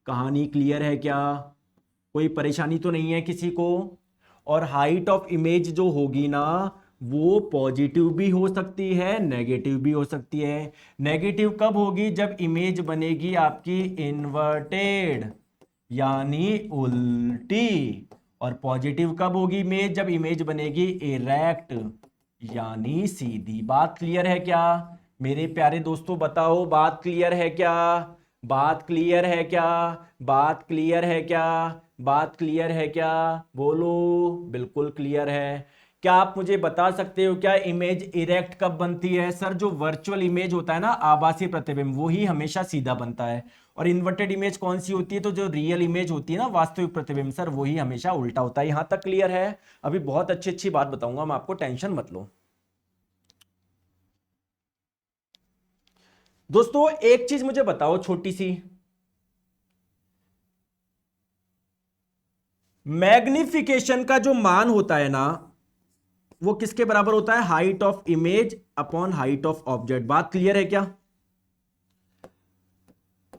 कहानी क्लियर है क्या? कोई परेशानी तो नहीं है किसी को? और हाइट ऑफ इमेज जो होगी ना, वो पॉजिटिव भी हो सकती है नेगेटिव भी हो सकती है। नेगेटिव कब होगी? जब इमेज बनेगी आपकी इन्वर्टेड यानी उल्टी। और पॉजिटिव कब होगी इमेज? जब इमेज बनेगी इरेक्ट यानी सीधी। बात क्लियर है क्या मेरे प्यारे दोस्तों? बताओ बात क्लियर है क्या? बात क्लियर है क्या? बात क्लियर है क्या? बात क्लियर है क्या? बोलो। बिल्कुल क्लियर है। क्या आप मुझे बता सकते हो क्या इमेज इरेक्ट कब बनती है? सर जो वर्चुअल इमेज होता है ना, आभासी प्रतिबिंब, वो ही हमेशा सीधा बनता है। और इन्वर्टेड इमेज कौन सी होती है? तो जो रियल इमेज होती है ना, वास्तविक प्रतिबिंब, सर वही हमेशा उल्टा होता है। यहां तक क्लियर है? अभी बहुत अच्छी अच्छी बात बताऊंगा मैं आपको, टेंशन मत लो। दोस्तों एक चीज मुझे बताओ छोटी सी, मैग्निफिकेशन का जो मान होता है ना, वो किसके बराबर होता है? Height of image upon height of object. बात क्लियर है क्या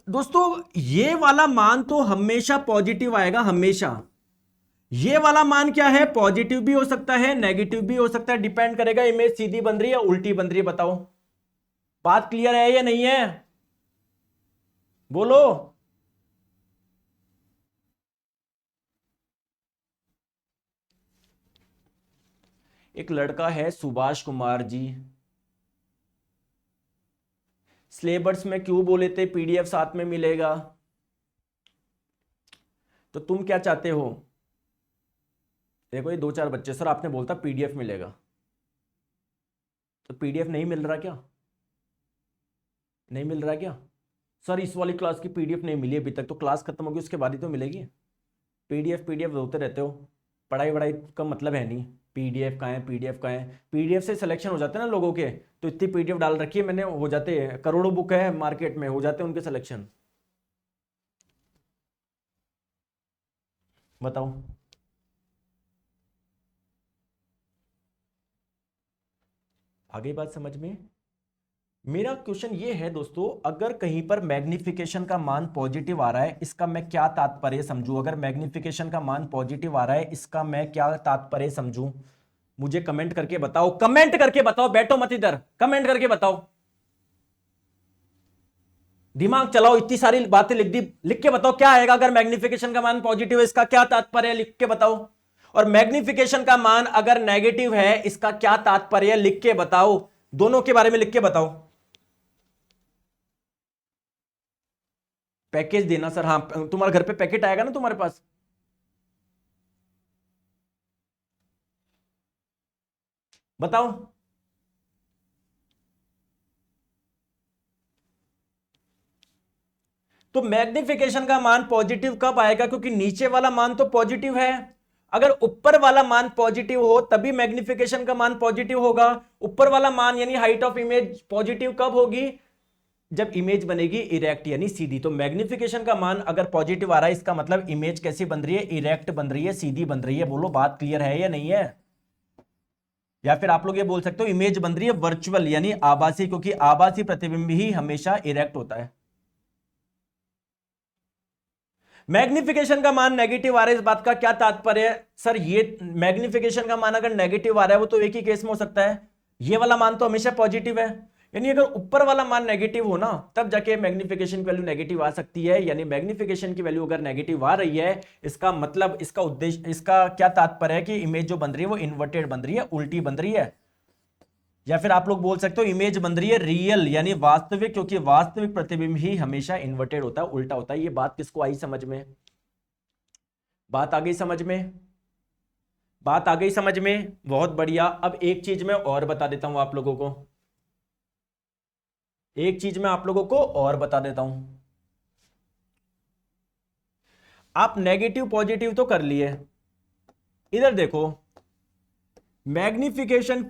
दोस्तों? ये वाला मान तो हमेशा पॉजिटिव आएगा, हमेशा। ये वाला मान क्या है, पॉजिटिव भी हो सकता है नेगेटिव भी हो सकता है, डिपेंड करेगा इमेज सीधी बन रही है या उल्टी बन रही है। बताओ बात क्लियर है या नहीं है, बोलो। एक लड़का है सुभाष कुमार जी, सिलेबस में क्यों बोले थे पीडीएफ साथ में मिलेगा, तो तुम क्या चाहते हो? देखो ये दो चार बच्चे, सर आपने बोलता पीडीएफ मिलेगा, तो पीडीएफ नहीं मिल रहा क्या? नहीं मिल रहा क्या? सर इस वाली क्लास की पीडीएफ नहीं मिली अभी तक, तो क्लास खत्म होगी उसके बाद ही तो मिलेगी। पीडीएफ पीडीएफ होते रहते हो, पढ़ाई वढ़ाई का मतलब है नहीं। पीडीएफ कहाँ है, पीडीएफ कहाँ है? पीडीएफ से सिलेक्शन हो जाते हैं ना लोगों के, तो इतनी पीडीएफ डाल रखी है मैंने, हो जाते हैं, करोड़ों बुक है मार्केट में, हो जाते हैं उनके सिलेक्शन। बताओ। आ गई बात समझ में? मेरा क्वेश्चन ये है दोस्तों, अगर कहीं पर मैग्निफिकेशन का मान पॉजिटिव आ रहा है, इसका मैं क्या तात्पर्य समझूं? अगर मैग्निफिकेशन का मान पॉजिटिव आ रहा है, इसका मैं क्या तात्पर्य समझूं? मुझे कमेंट करके बताओ, कमेंट करके बताओ, बैठो मत इधर, कमेंट करके बताओ। दिमाग चलाओ, इतनी सारी बातें लिख दी, लिख के बताओ क्या आएगा अगर मैग्निफिकेशन का मान पॉजिटिव है, इसका क्या तात्पर्य है, लिख के बताओ। और मैग्निफिकेशन का मान अगर नेगेटिव है, इसका क्या तात्पर्य है, लिख के बताओ। दोनों के बारे में लिख के बताओ। पैकेज देना सर, हाँ तुम्हारे घर पे पैकेट आएगा ना तुम्हारे पास। बताओ। तो मैग्निफिकेशन का मान पॉजिटिव कब आएगा? क्योंकि नीचे वाला मान तो पॉजिटिव है। अगर ऊपर वाला मान पॉजिटिव हो तभी मैग्निफिकेशन का मान पॉजिटिव होगा। ऊपर वाला मान यानी हाइट ऑफ इमेज पॉजिटिव कब होगी? जब इमेज बनेगी इरेक्ट यानी सीधी। तो मैग्निफिकेशन का मान अगर पॉजिटिव आ रहा है, इसका मतलब इमेज कैसी बन रही है? इरेक्ट बन रही है, सीधी बन रही है। बोलो बात क्लियर है या नहीं है? या फिर आप लोग ये बोल सकते हो इमेज बन रही है वर्चुअल यानी आभासी, क्योंकि आभासी प्रतिबिंब ही हमेशा इरेक्ट होता है। मैग्निफिकेशन का मान नेगेटिव आ रहा है, इस बात का क्या तात्पर्य है? सर ये मैग्निफिकेशन का मान अगर नेगेटिव आ रहा है, वो तो एक ही केस में हो सकता है, ये वाला मान तो हमेशा पॉजिटिव है। यानी अगर ऊपर वाला मान नेगेटिव हो ना, तब जाके मैग्निफिकेशन की वैल्यू नेगेटिव आ सकती है। यानी मैग्निफिकेशन की वैल्यू अगर नेगेटिव आ रही है, इसका मतलब, इसका उद्देश्य, इसका क्या तात्पर्य है कि इमेज जो बन रही है वो इन्वर्टेड बन रही है, उल्टी बन रही है। या फिर आप लोग बोल सकते हो इमेज बन रही है रियल यानी वास्तविक, क्योंकि वास्तविक प्रतिबिंब ही हमेशा इन्वर्टेड होता है, उल्टा होता है। ये बात किसको आई समझ में? बात आ गई समझ में? बात आ गई समझ में? बहुत बढ़िया। अब एक चीज मैं और बता देता हूं आप लोगों को, एक चीज मैं आप लोगों को और बता देता हूं। आप नेगेटिव पॉजिटिव तो कर लिए, इधर देखो, मैग्निफिकेशन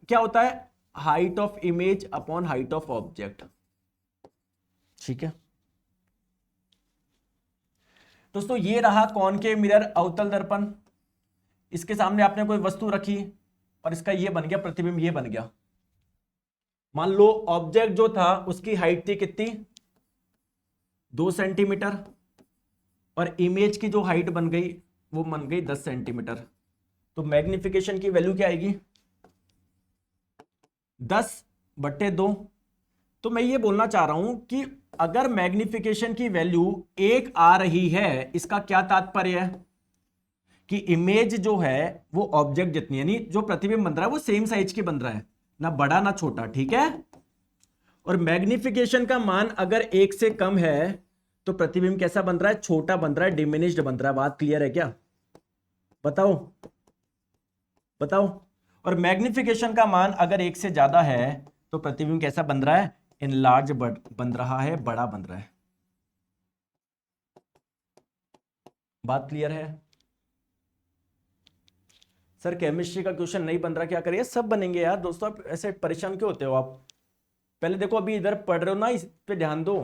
क्या होता है? Height of image upon height of object. ठीक है दोस्तों, ये रहा कॉनकेव मिरर, अवतल दर्पण। इसके सामने आपने कोई वस्तु रखी और इसका ये बन गया प्रतिबिंब, ये बन गया। मान लो ऑब्जेक्ट जो था उसकी हाइट थी कितनी? 2 सेंटीमीटर, और इमेज की जो हाइट बन गई वो बन गई 10 सेंटीमीटर। तो मैग्निफिकेशन की वैल्यू क्या आएगी? 10/2। तो मैं ये बोलना चाह रहा हूं कि अगर मैग्निफिकेशन की वैल्यू 1 आ रही है, इसका क्या तात्पर्य है? कि इमेज जो है वो ऑब्जेक्ट जितनी, यानी जो प्रतिबिंब बन रहा है वो सेम साइज की बन रहा है, ना बड़ा ना छोटा। ठीक है, और मैग्निफिकेशन का मान अगर 1 से कम है तो प्रतिबिंब कैसा बन रहा है? छोटा बन रहा है, डिमिनिश्ड बन रहा है। बात क्लियर है क्या? बताओ बताओ। और मैग्निफिकेशन का मान अगर 1 से ज्यादा है तो प्रतिबिंब कैसा बन रहा है? इनलार्ज बन रहा है, बड़ा बन रहा है। बात क्लियर है? सर केमिस्ट्री का क्वेश्चन नहीं बन रहा, क्या करिए? सब बनेंगे यार दोस्तों, आप ऐसे परेशान क्यों होते हो? आप पहले देखो, अभी इधर पढ़ रहे हो ना, इस पे ध्यान दो।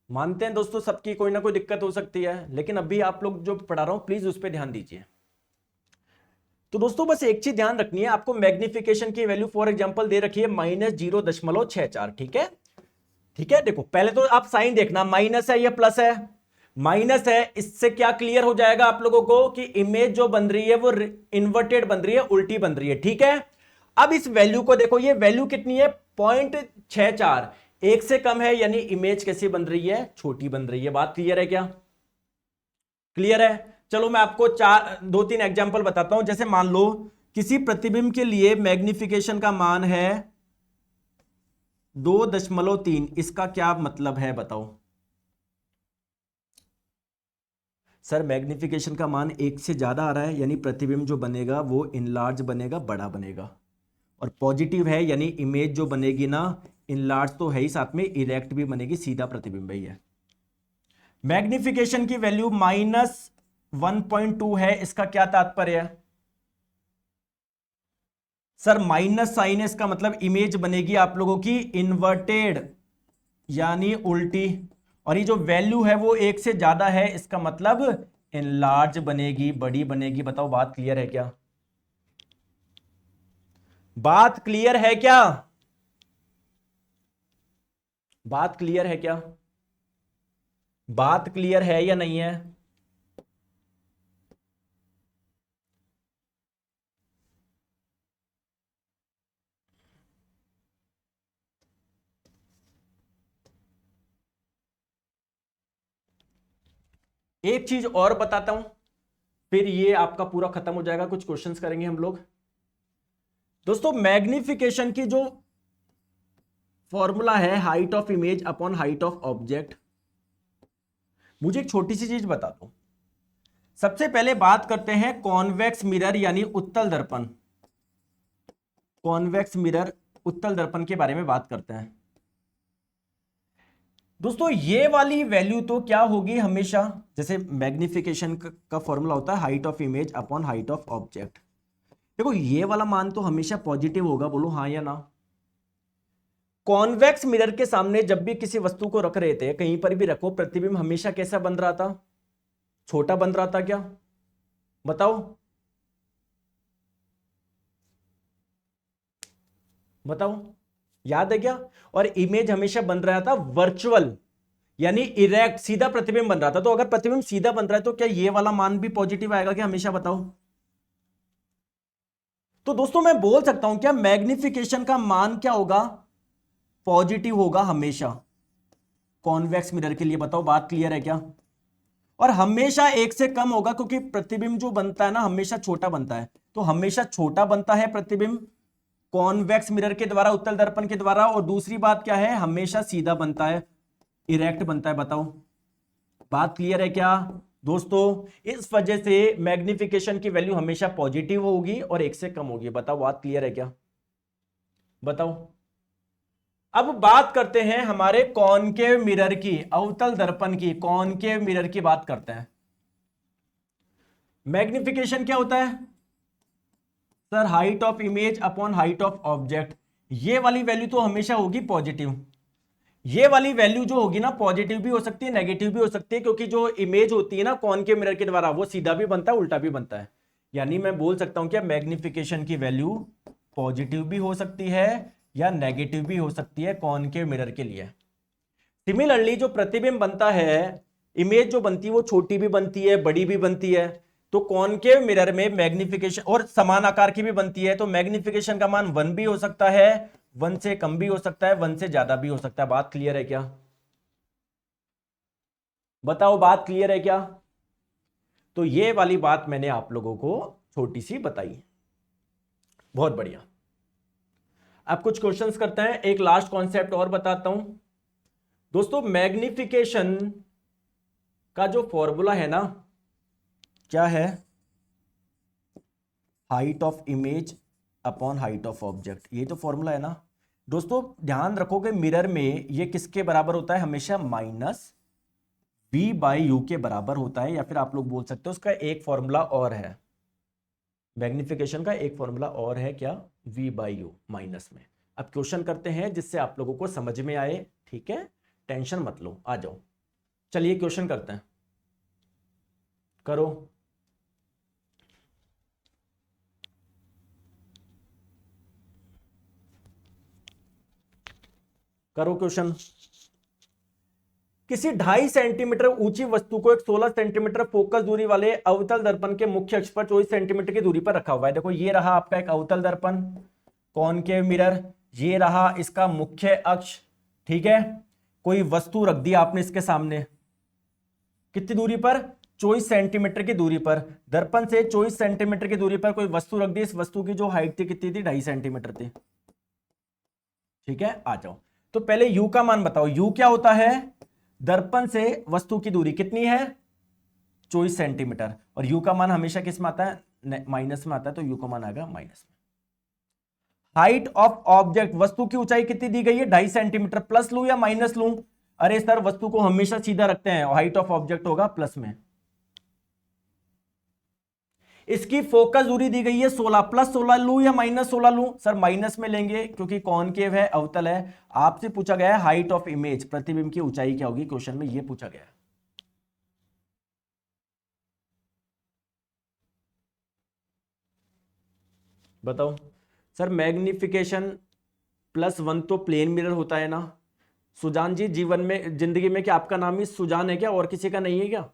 मानते हैं दोस्तों सबकी कोई ना कोई दिक्कत हो सकती है, लेकिन अभी आप लोग जो पढ़ा रहा हूं प्लीज उस पर ध्यान दीजिए। तो दोस्तों बस एक चीज ध्यान रखनी है आपको, मैग्निफिकेशन की वैल्यू फॉर एग्जांपल दे रखी है -0.64। ठीक है, ठीक है। देखो पहले तो आप साइन देखना, माइनस है या प्लस है। माइनस है, इससे क्या क्लियर हो जाएगा आप लोगों को कि इमेज जो बन रही है वो इन्वर्टेड बन रही है, उल्टी बन रही है। ठीक है, अब इस वैल्यू को देखो, ये वैल्यू कितनी है, 0.64, एक से कम है, यानी इमेज कैसी बन रही है, छोटी बन रही है। बात क्लियर है क्या? क्लियर है। चलो मैं आपको दो तीन एग्जांपल बताता हूं। जैसे मान लो किसी प्रतिबिंब के लिए मैग्निफिकेशन का मान है 2.3, इसका क्या मतलब है बताओ। सर मैग्निफिकेशन का मान एक से ज्यादा आ रहा है, यानी प्रतिबिंब जो बनेगा वो इनलार्ज बनेगा, बड़ा बनेगा। और पॉजिटिव है, यानी इमेज जो बनेगी ना, इनलार्ज तो है ही, साथ में इरेक्ट भी बनेगी, सीधा प्रतिबिंब ही है। मैग्निफिकेशन की वैल्यू -1.2 है, इसका क्या तात्पर्य है? सर माइनस साइन है, इसका मतलब इमेज बनेगी आप लोगों की इन्वर्टेड, यानी उल्टी। और ये जो वैल्यू है वो एक से ज्यादा है, इसका मतलब इनलार्ज बनेगी, बड़ी बनेगी। बताओ बात क्लियर है क्या? बात क्लियर है क्या? बात क्लियर है क्या? बात क्लियर है या नहीं है? एक चीज और बताता हूं, फिर ये आपका पूरा खत्म हो जाएगा। कुछ क्वेश्चंस करेंगे हम लोग। दोस्तों मैग्निफिकेशन की जो फॉर्मूला है, height of image upon height of object. मुझे एक छोटी सी चीज बता दो। सबसे पहले बात करते हैं कॉन्वेक्स मिरर यानी उत्तल दर्पण। कॉन्वेक्स मिरर, उत्तल दर्पण के बारे में बात करते हैं। दोस्तों ये वाली वैल्यू तो क्या होगी हमेशा, जैसे मैग्निफिकेशन का फॉर्मूला होता है height of image upon height of object. देखो ये वाला मान तो हमेशा पॉजिटिव होगा, बोलो हाँ या ना। कॉन्वेक्स मिरर के सामने जब भी किसी वस्तु को रख रहे थे, कहीं पर भी रखो, प्रतिबिंब हमेशा कैसा बन रहा था, छोटा बन रहा था क्या? बताओ, बताओ, याद है क्या? और इमेज हमेशा बन रहा था वर्चुअल, यानी इरेक्ट, सीधा प्रतिबिंब बन रहा था। तो अगर प्रतिबिंब सीधा बन रहा है तो क्या ये वाला मान भी पॉजिटिव आएगा क्या हमेशा? बताओ। तो दोस्तों मैं बोल सकता हूं क्या मैग्निफिकेशन का मान क्या होगा, पॉजिटिव होगा हमेशा कॉन्वेक्स मिरर के लिए। बताओ बात क्लियर है क्या? और हमेशा एक से कम होगा, क्योंकि प्रतिबिंब जो बनता है ना हमेशा छोटा बनता है। तो हमेशा छोटा बनता है प्रतिबिंब कॉन्वेक्स मिरर के द्वारा, उत्तल दर्पण के द्वारा। और दूसरी बात क्या है, हमेशा सीधा बनता है, इरेक्ट बनता है। बताओ बात क्लियर है क्या दोस्तों? इस वजह से मैग्निफिकेशन की वैल्यू हमेशा पॉजिटिव होगी और एक से कम होगी। बताओ बात क्लियर है क्या? बताओ। अब बात करते हैं हमारे कॉनकेव मिरर की, अवतल दर्पण की, कॉनकेव मिरर की बात करते हैं। मैग्निफिकेशन क्या होता है sir? Height of image upon height of object. ये वाली वैल्यू तो हमेशा होगी पॉजिटिव। ये वाली वैल्यू जो होगी ना, पॉजिटिव भी हो सकती है, नेगेटिव भी हो सकती है, क्योंकि जो इमेज होती है ना कॉनकेव मिरर के द्वारा, वो सीधा भी बनता है, उल्टा भी बनता है। यानी मैं बोल सकता हूं क्या मैग्निफिकेशन की वैल्यू पॉजिटिव भी हो सकती है या नेगेटिव भी हो सकती है कॉनकेव मिरर के लिए। सिमिलरली जो प्रतिबिंब बनता है, इमेज जो बनती है वो छोटी भी बनती है, बड़ी भी बनती है। तो कॉनकेव मिरर में मैग्निफिकेशन, और समान आकार की भी बनती है, तो मैग्निफिकेशन का मान 1 भी हो सकता है, 1 से कम भी हो सकता है, 1 से ज्यादा भी हो सकता है। बात क्लियर है क्या? बताओ बात क्लियर है क्या? तो ये वाली बात मैंने आप लोगों को छोटी सी बताई। बहुत बढ़िया। अब कुछ क्वेश्चंस करते हैं, एक लास्ट कॉन्सेप्ट और बताता हूं। दोस्तों मैग्निफिकेशन का जो फॉर्मूला है ना, क्या है? Height of image upon height of object, ये तो फॉर्मूला है ना। दोस्तों ध्यान रखोगे मिरर में ये किसके बराबर होता है, हमेशा -v/u के बराबर होता है। या फिर आप लोग बोल सकते हो उसका एक फॉर्मूला और है, मैग्निफिकेशन का एक फॉर्मूला और है, क्या? v/u माइनस में। अब क्वेश्चन करते हैं जिससे आप लोगों को समझ में आए, ठीक है? टेंशन मत लो, आ जाओ। चलिए क्वेश्चन करते हैं, करो। करो क्वेश्चन। किसी 2.5 सेंटीमीटर ऊंची वस्तु को एक 16 सेंटीमीटर फोकस दूरी वाले अवतल दर्पण के मुख्य अक्ष पर 24 सेंटीमीटर की दूरी पर रखा हुआ है। देखो ये रहा आपका एक अवतल दर्पण, कॉनकेव मिरर, ये रहा इसका मुख्य अक्ष, ठीक है। कोई वस्तु रख दी आपने इसके सामने, कितनी दूरी पर, 24 सेंटीमीटर की दूरी पर। दर्पण से 24 सेंटीमीटर की दूरी पर कोई वस्तु रख दी, इस वस्तु की जो हाइट थी कितनी थी, 2.5 सेंटीमीटर थी, ठीक है। आ जाओ, तो पहले u का मान बताओ, u क्या होता है, दर्पण से वस्तु की दूरी कितनी है, 24 सेंटीमीटर, और u का मान हमेशा किस में आता है, माइनस में आता है, तो u का मान आएगा माइनस में। हाइट ऑफ ऑब्जेक्ट, वस्तु की ऊंचाई कितनी दी गई है, 2.5 सेंटीमीटर, प्लस लूं या माइनस लूं, अरे सर वस्तु को हमेशा सीधा रखते हैं, हाइट ऑफ ऑब्जेक्ट होगा प्लस में। इसकी फोकस दूरी दी गई है 16, प्लस 16 लूं या माइनस 16 लूं, सर माइनस में लेंगे क्योंकि कॉनकेव है, अवतल है। आपसे पूछा गया है हाइट ऑफ इमेज, प्रतिबिंब की ऊंचाई क्या होगी, क्वेश्चन में यह पूछा गया है। बताओ सर, मैग्निफिकेशन +1 तो प्लेन मिरर होता है ना। सुजान जी, जीवन में, जिंदगी में क्या आपका नाम ही सुजान है क्या, और किसी का नहीं है क्या?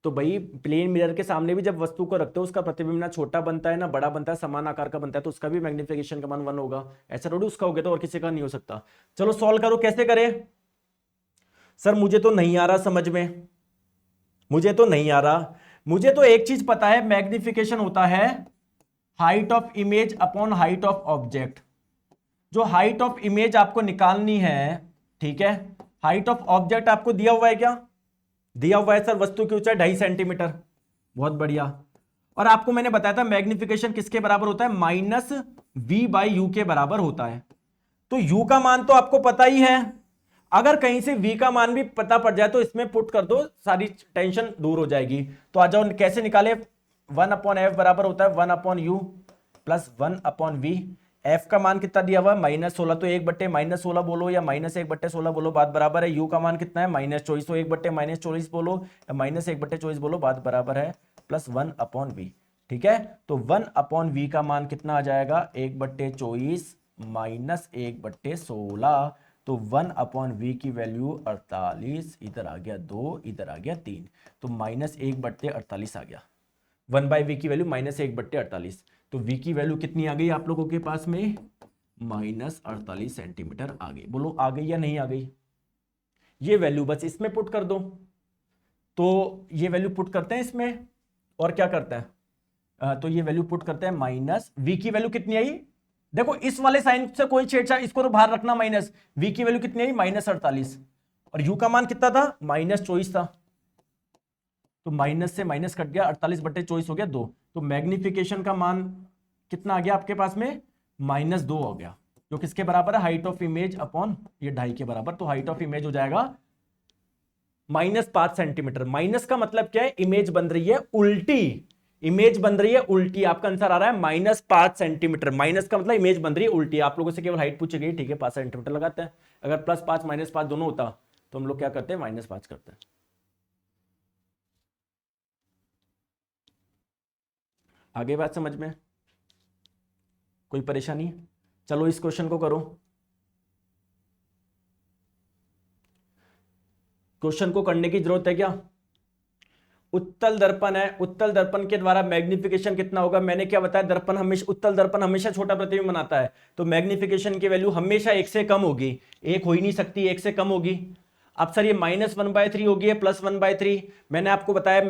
तो भाई प्लेन मिरर के सामने भी जब वस्तु को रखते हो उसका प्रतिबिंब ना छोटा बनता है ना बड़ा बनता है, समान आकार का बनता है, तो उसका भी मैग्निफिकेशन का मान 1 होगा। ऐसा थोड़ी उसका हो गया तो और किसी का नहीं हो सकता। चलो सॉल्व करो, कैसे करें? सर मुझे तो नहीं आ रहा समझ में, मुझे तो नहीं आ रहा। मुझे तो एक चीज पता है, मैग्निफिकेशन होता है height of image upon height of object. जो हाइट ऑफ इमेज आपको निकालनी है, ठीक है, हाइट ऑफ ऑब्जेक्ट आपको दिया हुआ है क्या, दिया हुआ है सर, वस्तु की ऊंचाई 2.5 सेंटीमीटर, बहुत बढ़िया। और आपको मैंने बताया था मैग्निफिकेशन किसके बराबर होता है, -v/u के बराबर होता है। तो u का मान तो आपको पता ही है, अगर कहीं से v का मान भी पता पड़ जाए तो इसमें पुट कर दो, सारी टेंशन दूर हो जाएगी। तो आ जाओ, कैसे निकाले, 1/f बराबर होता है 1/u प्लस 1/v। f का मान कितना दिया हुआ है, -16, तो 1/-16 बोलो या -1/16 बोलो, बात बराबर है। u का मान कितना है, -24, तो 1/-24 बोलो या -1/24 बोलो, बात बराबर है, प्लस 1/v, ठीक है। तो 1/v का मान कितना आ जाएगा, 1/24 माइनस 1/16, तो 1/v की वैल्यू 48, इधर आ गया 2, इधर आ गया 3, तो -1/48 आ गया। 1/v की वैल्यू -1/48, तो v की वैल्यू कितनी आ गई आप लोगों के पास में, -48 सेंटीमीटर आ गई। बोलो आ गई या नहीं आ गई? ये वैल्यू बस इसमें पुट कर दो, तो ये वैल्यू पुट करते हैं इसमें, और क्या करते हैं, तो ये वैल्यू पुट करते हैं, माइनस v की वैल्यू कितनी आई, देखो इस वाले साइन से कोई छेड़छाड़, इसको तो बाहर रखना, माइनस v की वैल्यू कितनी आई, -48, और u का मान कितना था, -24 था, तो माइनस से माइनस कट गया, 48/24 हो गया 2, तो मैग्निफिकेशन का मान कितना आ गया आपके पास में, -2 हो गया, जो किसके बराबर है, हाइट ऑफ इमेज अपॉन ये 2.5 के बराबर। तो हाइट ऑफ इमेज हो जाएगा -5 सेंटीमीटर। माइनस का मतलब क्या है, इमेज बन रही है उल्टी, इमेज बन रही है उल्टी, आपका आंसर आ रहा है -5 सेंटीमीटर। माइनस का मतलब इमेज बन रही है उल्टी। आप लोगों से केवल हाइट पूछी गई, ठीक है, 5 सेंटीमीटर लगाते हैं। अगर +5 -5 दोनों होता तो हम लोग क्या करते हैं, -5 करते हैं। आगे बात समझ में, कोई परेशानी? चलो इस क्वेश्चन को करो, क्वेश्चन को करने की जरूरत है क्या? उत्तल दर्पण है, उत्तल दर्पण के द्वारा मैग्निफिकेशन कितना होगा, मैंने क्या बताया, दर्पण हमेशा, उत्तल दर्पण हमेशा छोटा प्रतिबिंब बनाता है, तो मैग्निफिकेशन की वैल्यू हमेशा 1 से कम होगी, 1 हो ही नहीं सकती, 1 से कम होगी। अब सर ये -1/3 होगी है +1/3, मैंने आपको बताया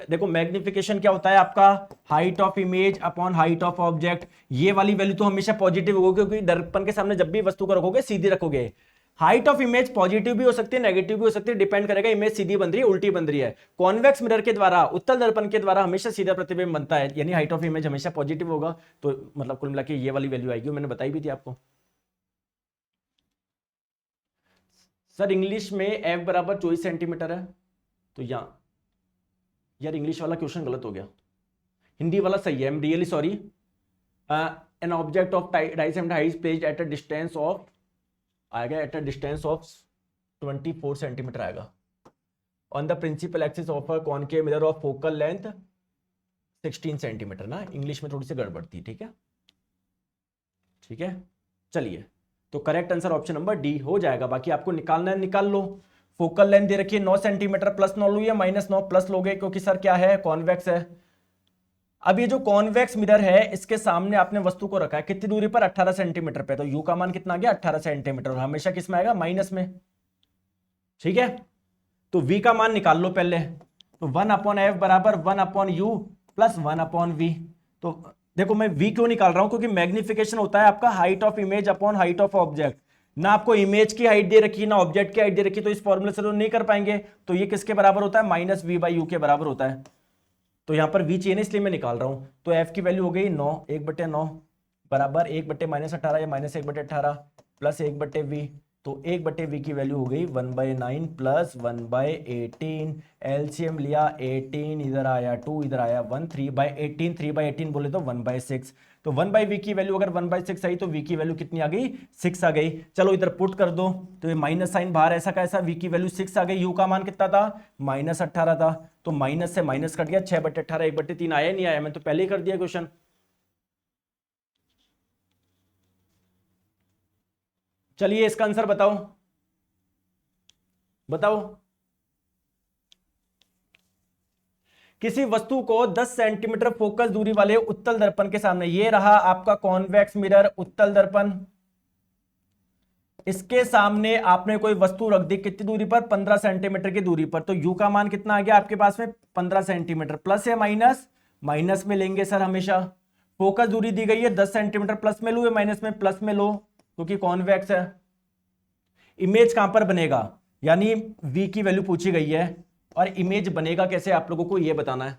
देखो मैग्निफिकेशन क्या होता है आपका, height of image upon height of object. ये वाली वैल्यू तो हमेशा पॉजिटिव होगी, क्योंकि दर्पण के सामने जब भी वस्तु को रखोगे सीधी रखोगे। हाइट ऑफ इमेज पॉजिटिव भी हो सकती है, नेगेटिव भी हो सकती है, डिपेंड करेगा इमेज सीधी बन रही है उल्टी बन रही है। कॉन्वेक्स मिरर के द्वारा, उत्तल दर्पण के द्वारा हमेशा सीधा प्रतिबिंब बनता है, यानी हाइट ऑफ इमेज हमेशा पॉजिटिव होगा, तो मतलब कुल मिला के ये वाली वैल्यू आएगी, मैंने बताई भी थी आपको। सर इंग्लिश में f बराबर 24 सेंटीमीटर है, तो यार इंग्लिश वाला क्वेश्चन गलत हो गया, हिंदी वाला सही है, I am really sorry. An object of 2.5 centimetre height placed at a distance of, आएगा at a distance of 24 centimetre आएगा, on the principal axis of a concave mirror of focal length 16 centimetre ना, इंग्लिश में थोड़ी सी गड़बड़ थी, ठीक है, ठीक है। चलिए, तो correct answer option number D हो जाएगा, बाकी आपको निकालना है निकाल लो। फोकल लेंथ दे रखी है 9 सेंटीमीटर, प्लस 9 लो या माइनस 9, प्लस लोगे क्योंकि सर क्या है, कॉन्वेक्स है। अब ये जो कॉन्वेक्स मिरर है इसके सामने आपने वस्तु को रखा है कितनी दूरी पर, 18 सेंटीमीटर पे, तो यू का मान कितना आ गया, 18 सेंटीमीटर, और हमेशा किस में आएगा, माइनस में। ठीक है, तो v का मान निकाल लो पहले, तो 1/f बराबर 1/u प्लस 1/v। तो देखो मैं v क्यों निकाल रहा हूं, क्योंकि मैग्निफिकेशन होता है आपका height of image upon height of object. ना आपको इमेज की हाइट दे रखी है ना ऑब्जेक्ट की हाइट दे रखी है, तो इस फॉर्मूले से तो नहीं कर पाएंगे, तो ये किसके बराबर होता है, माइनस वी बाई यू के बराबर होता है। तो यहां पर v चाहिए ना, इसलिए मैं निकाल रहा हूं। तो f की वैल्यू हो गई 9, 1/9 बराबर 1/-18 या -1/18 प्लस 1/v। तो 1/v की वैल्यू हो गई 1/9 प्लस 1/18। एलसीएम लिया 18, इधर आया 2, इधर आया 1, 3/18, 3/18 बोले तो 1/6। तो 1/v की वैल्यू अगर 1/6 आई तो v की वैल्यू कितनी आ गई, 6 आ गई। चलो इधर पुट कर दो, तो ये माइनस साइन बाहर ऐसा कैसा, v की वैल्यू 6 आ गई, u का मान कितना था, -18 था, तो माइनस से माइनस कट गया, 6/18, 1/3 आया नहीं आया, मैं तो पहले ही कर दिया क्वेश्चन। चलिए इसका आंसर बताओ, बताओ। किसी वस्तु को 10 सेंटीमीटर फोकस दूरी वाले उत्तल दर्पण के सामने, ये रहा आपका कॉन्वेक्स मिरर उत्तल दर्पण, इसके सामने आपने कोई वस्तु रख दी कितनी दूरी पर, 15 सेंटीमीटर की दूरी पर, तो यू का मान कितना आ गया आपके पास में, 15 सेंटीमीटर, प्लस या माइनस, माइनस में लेंगे सर हमेशा। फोकस दूरी दी गई है 10 सेंटीमीटर, प्लस में लो या माइनस में, प्लस में लो क्योंकि कॉन्वेक्स है। इमेज कहां पर बनेगा, यानी v की वैल्यू पूछी गई है, और इमेज बनेगा कैसे आप लोगों को यह बताना है।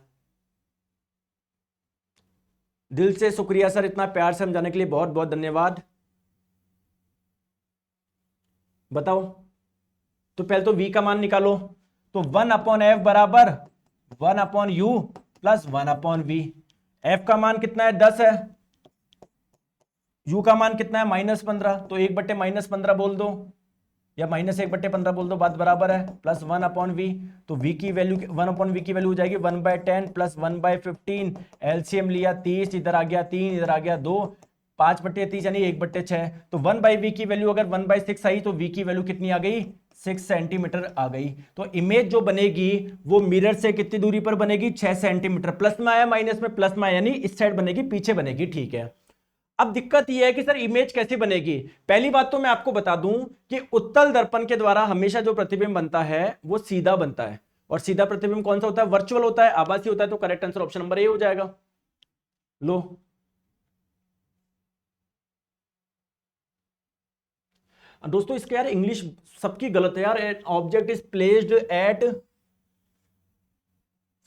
दिल से शुक्रिया सर, इतना प्यार से समझाने के लिए बहुत बहुत धन्यवाद। बताओ, तो पहले तो v का मान निकालो, तो 1/f बराबर 1/u प्लस 1/v। f का मान कितना है, 10 है, u का मान कितना है, -15, तो 1/-15 बोल दो, या -1/15 बोल दो, बात बराबर है, प्लस 1/v। तो v की वैल्यू 1/v की वैल्यू हो जाएगी 1/10 प्लस 1/15। एलसीएम लिया 30, इधर आ गया 3, इधर आ गया 2, 5/30 यानी 1/6। तो 1/v की वैल्यू अगर 1/6 आई तो v की वैल्यू कितनी आ गई, 6 सेंटीमीटर आ गई। तो इमेज जो बनेगी वो मिरर से कितनी दूरी पर बनेगी, 6 सेंटीमीटर, प्लस में आया माइनस में, प्लस में आया, यानी इस साइड बनेगी, पीछे बनेगी। ठीक है, अब दिक्कत यह है कि सर इमेज कैसे बनेगी। पहली बात तो मैं आपको बता दूं कि उत्तल दर्पण के द्वारा हमेशा जो प्रतिबिंब बनता है वो सीधा बनता है, और सीधा प्रतिबिंब कौन सा होता है, वर्चुअल होता है, आभासी होता है, तो correct answer option number A हो जाएगा। लो, दोस्तों इसके यार इंग्लिश सबकी गलत है यार। Object is placed at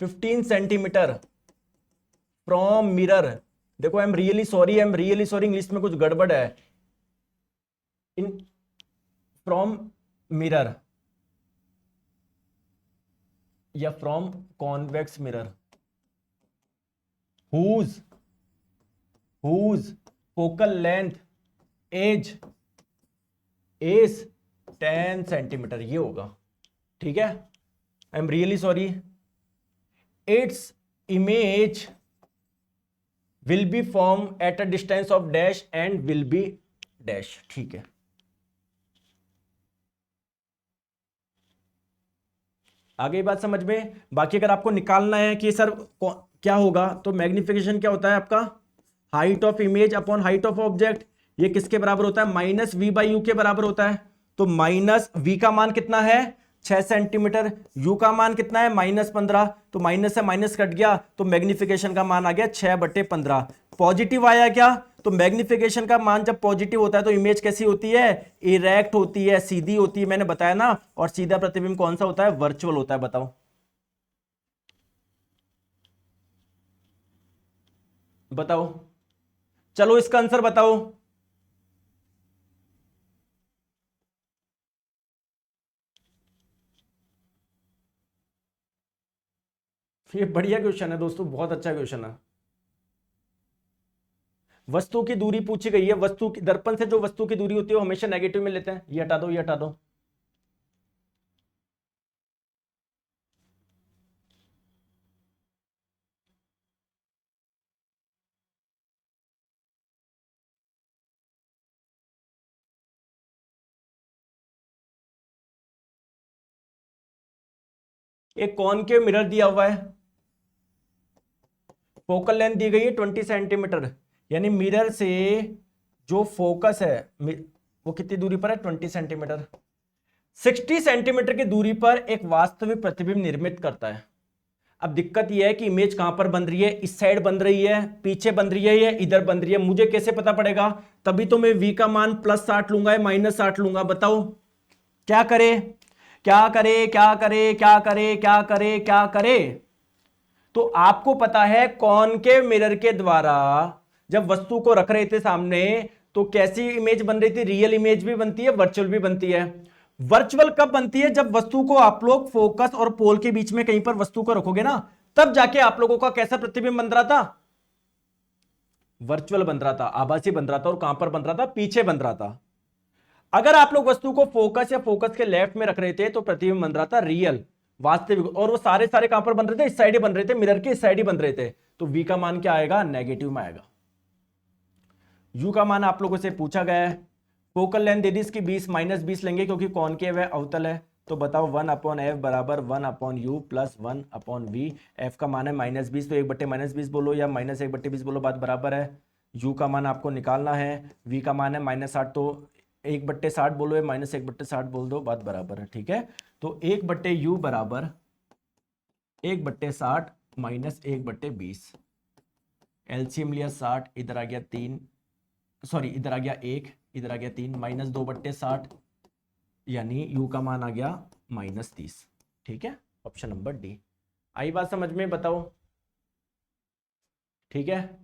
15 centimetre from mirror. देखो I am really sorry, I am really sorry, English में कुछ गड़बड़ है। इन फ्रॉम मिरर या from convex mirror whose whose focal length as is 10 centimetre, ये होगा। ठीक है, I am really sorry, its image will be form at a distance of dash and will be dash. ठीक है, आगे बात समझ में। बाकी अगर आपको निकालना है कि सर क्या होगा, तो मैग्निफिकेशन क्या होता है आपका, height of image upon height of object. ये किसके बराबर होता है, माइनस वी बाई यू के बराबर होता है। तो माइनस वी का मान कितना है, 6 सेंटीमीटर, यू का मान कितना है, -15, तो माइनस से माइनस कट गया, तो मैग्निफिकेशन का मान आ गया 6/15। पॉजिटिव आया क्या, तो मैग्निफिकेशन का मान जब पॉजिटिव होता है तो इमेज कैसी होती है, इरेक्ट होती है, सीधी होती है, मैंने बताया ना। और सीधा प्रतिबिंब कौन सा होता है, वर्चुअल होता है। बताओ, बताओ, चलो इसका आंसर बताओ। ये बढ़िया क्वेश्चन है दोस्तों, बहुत अच्छा क्वेश्चन है। वस्तु की दूरी पूछी गई है, वस्तु की दर्पण से जो वस्तु की दूरी होती है वो हमेशा नेगेटिव में लेते हैं। ये हटा दो, ये हटा दो। एक कॉनकेव मिरर दिया हुआ है, फोकल लेंथ दी गई है 20 सेंटीमीटर, यानी मिरर से जो फोकस है वो कितनी दूरी पर है, 20 सेंटीमीटर। 60 सेंटीमीटर की दूरी पर एक वास्तविक प्रतिबिंब निर्मित करता है। अब दिक्कत यह है कि इमेज कहां पर बन रही है, इस साइड बन रही है, पीछे बन रही है, या इधर बन रही है, मुझे कैसे पता पड़ेगा? तभी तो मैं v का मान +60 लूंगा या -60 लूंगा। बताओ क्या करे, क्या करे, क्या करे, क्या करे, क्या करे, क्या करे? तो आपको पता है कॉनकेव मिरर के द्वारा जब वस्तु को रख रहे थे सामने तो कैसी इमेज बन रही थी, रियल इमेज भी बनती है, वर्चुअल भी बनती है। वर्चुअल कब बनती है? जब वस्तु को आप लोग फोकस और पोल के बीच में कहीं पर वस्तु को रखोगे ना, तब जाके आप लोगों का कैसा प्रतिबिंब बन रहा था, वर्चुअल बन रहा था, आभासी बन रहा था। और कहां पर बन रहा था, पीछे बन रहा था। अगर आप लोग वस्तु को फोकस या फोकस के लेफ्ट में रख रहे थे तो प्रतिबिंब बन रहा था रियल, वास्तविक। और वो सारे कहां पर बन रहे थे, इस साइड ही बन रहे थे, मिरर के इस साइड ही बन रहे थे। तो v का मान क्या आएगा, नेगेटिव में आएगा। u का मान आप लोगों से पूछा गया है, फोकल लेंथ दे दी इसकी 20, -20 लेंगे क्योंकि कॉनकेव है, अवतल है। तो बताओ 1/f बराबर 1/u प्लस 1/v। f का मान है -20, तो 1/-20 बोलो या -1/20 बोलो, बात बराबर है। u का मान आपको निकालना है, v का मान है -60, तो 1/60 बोलो या -1/60 बोल दो, बात बराबर है। ठीक है, तो 1/u बराबर 1/60 -1/20। एलसीएम लिया 60, इधर आ गया 3, सॉरी इधर आ गया 1, इधर आ गया 3, -2/60, यानी u का मान आ गया -30। ठीक है, ऑप्शन नंबर डी। आई बात समझ में? बताओ। ठीक है,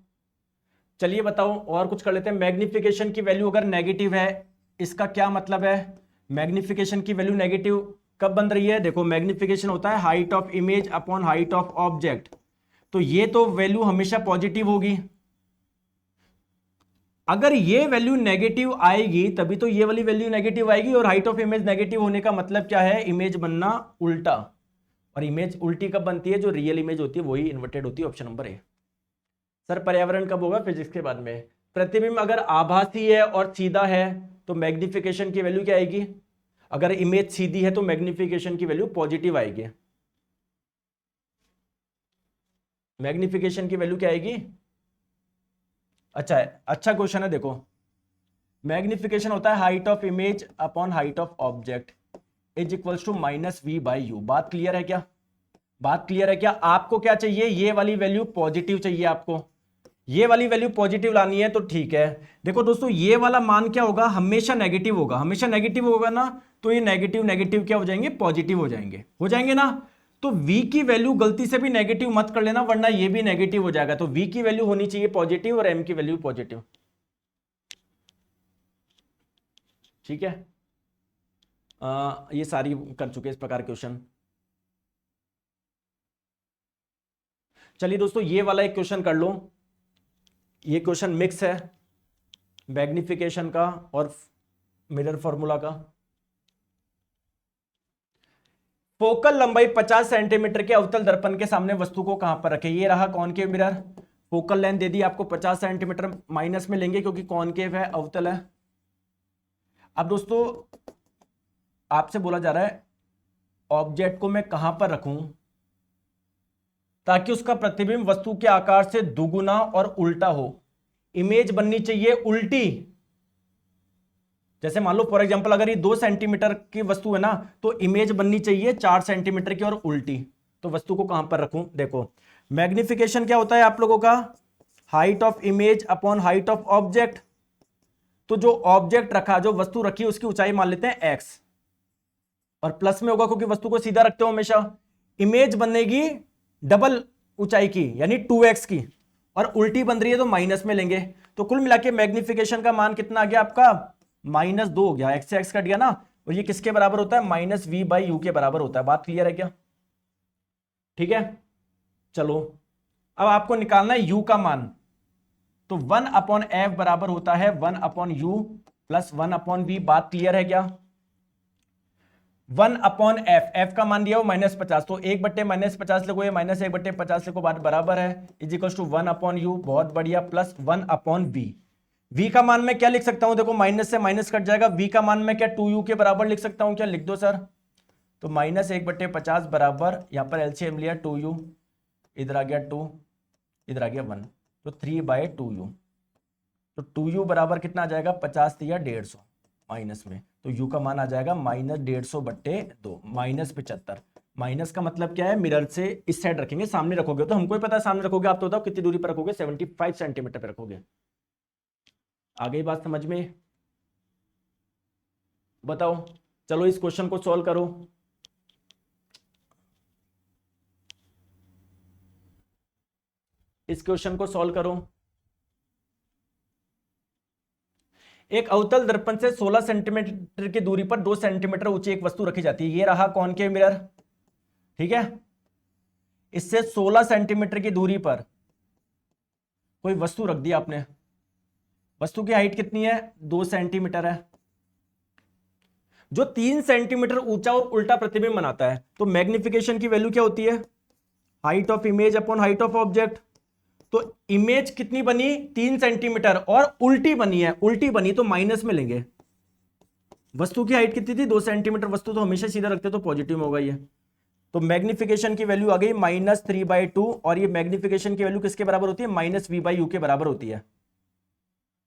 चलिए बताओ और कुछ कर लेते हैं। मैग्निफिकेशन की वैल्यू अगर नेगेटिव है, इसका क्या मतलब है? मैग्निफिकेशन की वैल्यू नेगेटिव कब बन रही है? देखो मैग्निफिकेशन होता है height of image upon height of object, तो ये तो वैल्यू हमेशा पॉजिटिव होगी। अगर ये वैल्यू नेगेटिव आएगी तभी तो ये वाली वैल्यू नेगेटिव आएगी। और हाइट ऑफ इमेज नेगेटिव होने का मतलब क्या है, इमेज बनना उल्टा। और इमेज उल्टी कब बनती है, जो रियल इमेज होती है वही इन्वर्टेड होती है। Option number A. सर पर्यावरण कब होगा, फिजिक्स के बाद में। प्रतिबिंब अगर आभासी है और सीधा है तो मैग्निफिकेशन की वैल्यू क्या आएगी? अगर इमेज सीधी है तो मैग्निफिकेशन की वैल्यू पॉजिटिव आएगी। मैग्निफिकेशन की वैल्यू क्या आएगी? अच्छा है, अच्छा क्वेश्चन है। देखो मैग्निफिकेशन होता है height of image upon height of object is equals to -v/u। बात क्लियर है क्या? बात क्लियर है क्या? आपको क्या चाहिए, ये वाली वैल्यू पॉजिटिव चाहिए आपको, ये वाली वैल्यू पॉजिटिव लानी है तो ठीक है। देखो दोस्तों ये वाला मान क्या होगा, हमेशा नेगेटिव होगा, हमेशा नेगेटिव होगा ना, तो ये नेगेटिव नेगेटिव क्या हो जाएंगे, पॉजिटिव हो जाएंगे ना। तो v की वैल्यू गलती से भी नेगेटिव मत कर लेना वरना ये भी नेगेटिव हो जाएगा। तो v की वैल्यू होनी चाहिए पॉजिटिव और m की वैल्यू पॉजिटिव। ठीक है, ये सारी कर चुके इस प्रकार क्वेश्चन। चलिए दोस्तों ये वाला एक क्वेश्चन कर लो। ये क्वेश्चन मिक्स है मैग्निफिकेशन का और मिरर फॉर्मूला का। फोकल लंबाई 50 सेंटीमीटर के अवतल दर्पण के सामने वस्तु को कहां पर रखें। ये रहा कॉनकेव मिरर, फोकल लेंथ दे दी आपको 50 सेंटीमीटर, माइनस में लेंगे क्योंकि कॉनकेव है, अवतल है। अब दोस्तों आपसे बोला जा रहा है ऑब्जेक्ट को मैं कहां पर रखूं ताकि उसका प्रतिबिंब वस्तु के आकार से दुगुना और उल्टा हो। इमेज बननी चाहिए उल्टी। जैसे मान लो फॉर एग्जांपल अगर ये 2 सेंटीमीटर की वस्तु है ना, तो इमेज बननी चाहिए 4 सेंटीमीटर की और उल्टी। तो वस्तु को कहां पर रखूं? देखो मैग्निफिकेशन क्या होता है आप लोगों का, height of image upon height of object. तो जो ऑब्जेक्ट रखा, जो वस्तु रखी, उसकी ऊंचाई मान लेते हैं x, और प्लस में होगा क्योंकि वस्तु को सीधा रखते हो हमेशा। इमेज बनेगी डबल ऊंचाई की यानी 2x की, और उल्टी बन रही है तो माइनस में लेंगे। तो कुल मिला के मैग्निफिकेशन का मान कितना आ गया आपका, -2 हो गया। x से x कट गया ना, और ये किसके बराबर होता है, -v/u के बराबर होता है। बात क्लियर है क्या? ठीक है, चलो अब आपको निकालना है u का मान। तो 1/f बराबर होता है 1/u प्लस 1/v। बात क्लियर है क्या? 1/f, f का मान दिया हो -50, तो 1/-50 लिखो या -1/50 लिखो, बात बराबर है, इज इक्वल टू 1/u, बहुत बढ़िया, प्लस 1/v। v का मान मैं क्या लिख सकता हूं, देखो माइनस से माइनस कट जाएगा, v का मान मैं क्या 2u के बराबर लिख सकता हूं क्या? लिख दो सर, तो -1/50 बराबर, यहां पर एलसीएम लिया 2u, इधर आ गया 2, इधर आ गया 1, तो 3/2u। तो 2u बराबर कितना आ जाएगा, 50 या 150 माइनस में, तो u का मान आ जाएगा -150/2, -75। माइनस का मतलब क्या है, मिरर से इस साइड रखेंगे, सामने रखोगे तो हमको ही पता है सामने रखोगे, आप तो बताओ कितनी दूरी पर रखोगे, 75 सेंटीमीटर पर रखोगे। आ गई बात समझ में, बताओ। चलो इस क्वेश्चन को सॉल्व करो। इस क्वेश्चन को सॉल्व करो। एक अवतल दर्पण से 16 सेंटीमीटर की दूरी पर 2 सेंटीमीटर ऊंची एक वस्तु रखी जाती है। ये रहा कॉनकेव मिरर, ठीक है। इससे 16 सेंटीमीटर की दूरी पर कोई वस्तु रख दी आपने। वस्तु की हाइट कितनी है, 2 सेंटीमीटर है। जो 3 सेंटीमीटर ऊंचा और उल्टा प्रतिबिंब बनाता है, तो मैग्निफिकेशन की वैल्यू क्या होती है, height of image upon height of object. तो इमेज कितनी बनी, 3 सेंटीमीटर, और उल्टी बनी है, उल्टी बनी तो माइनस में लेंगे। वस्तु की हाइट कितनी थी, 2 सेंटीमीटर, वस्तु तो हमेशा सीधा रखते तो पॉजिटिव में होगा ये। तो मैग्निफिकेशन की वैल्यू आ गई -3/2, और ये मैग्निफिकेशन की वैल्यू किसके बराबर होती है, -v/u के बराबर होती है।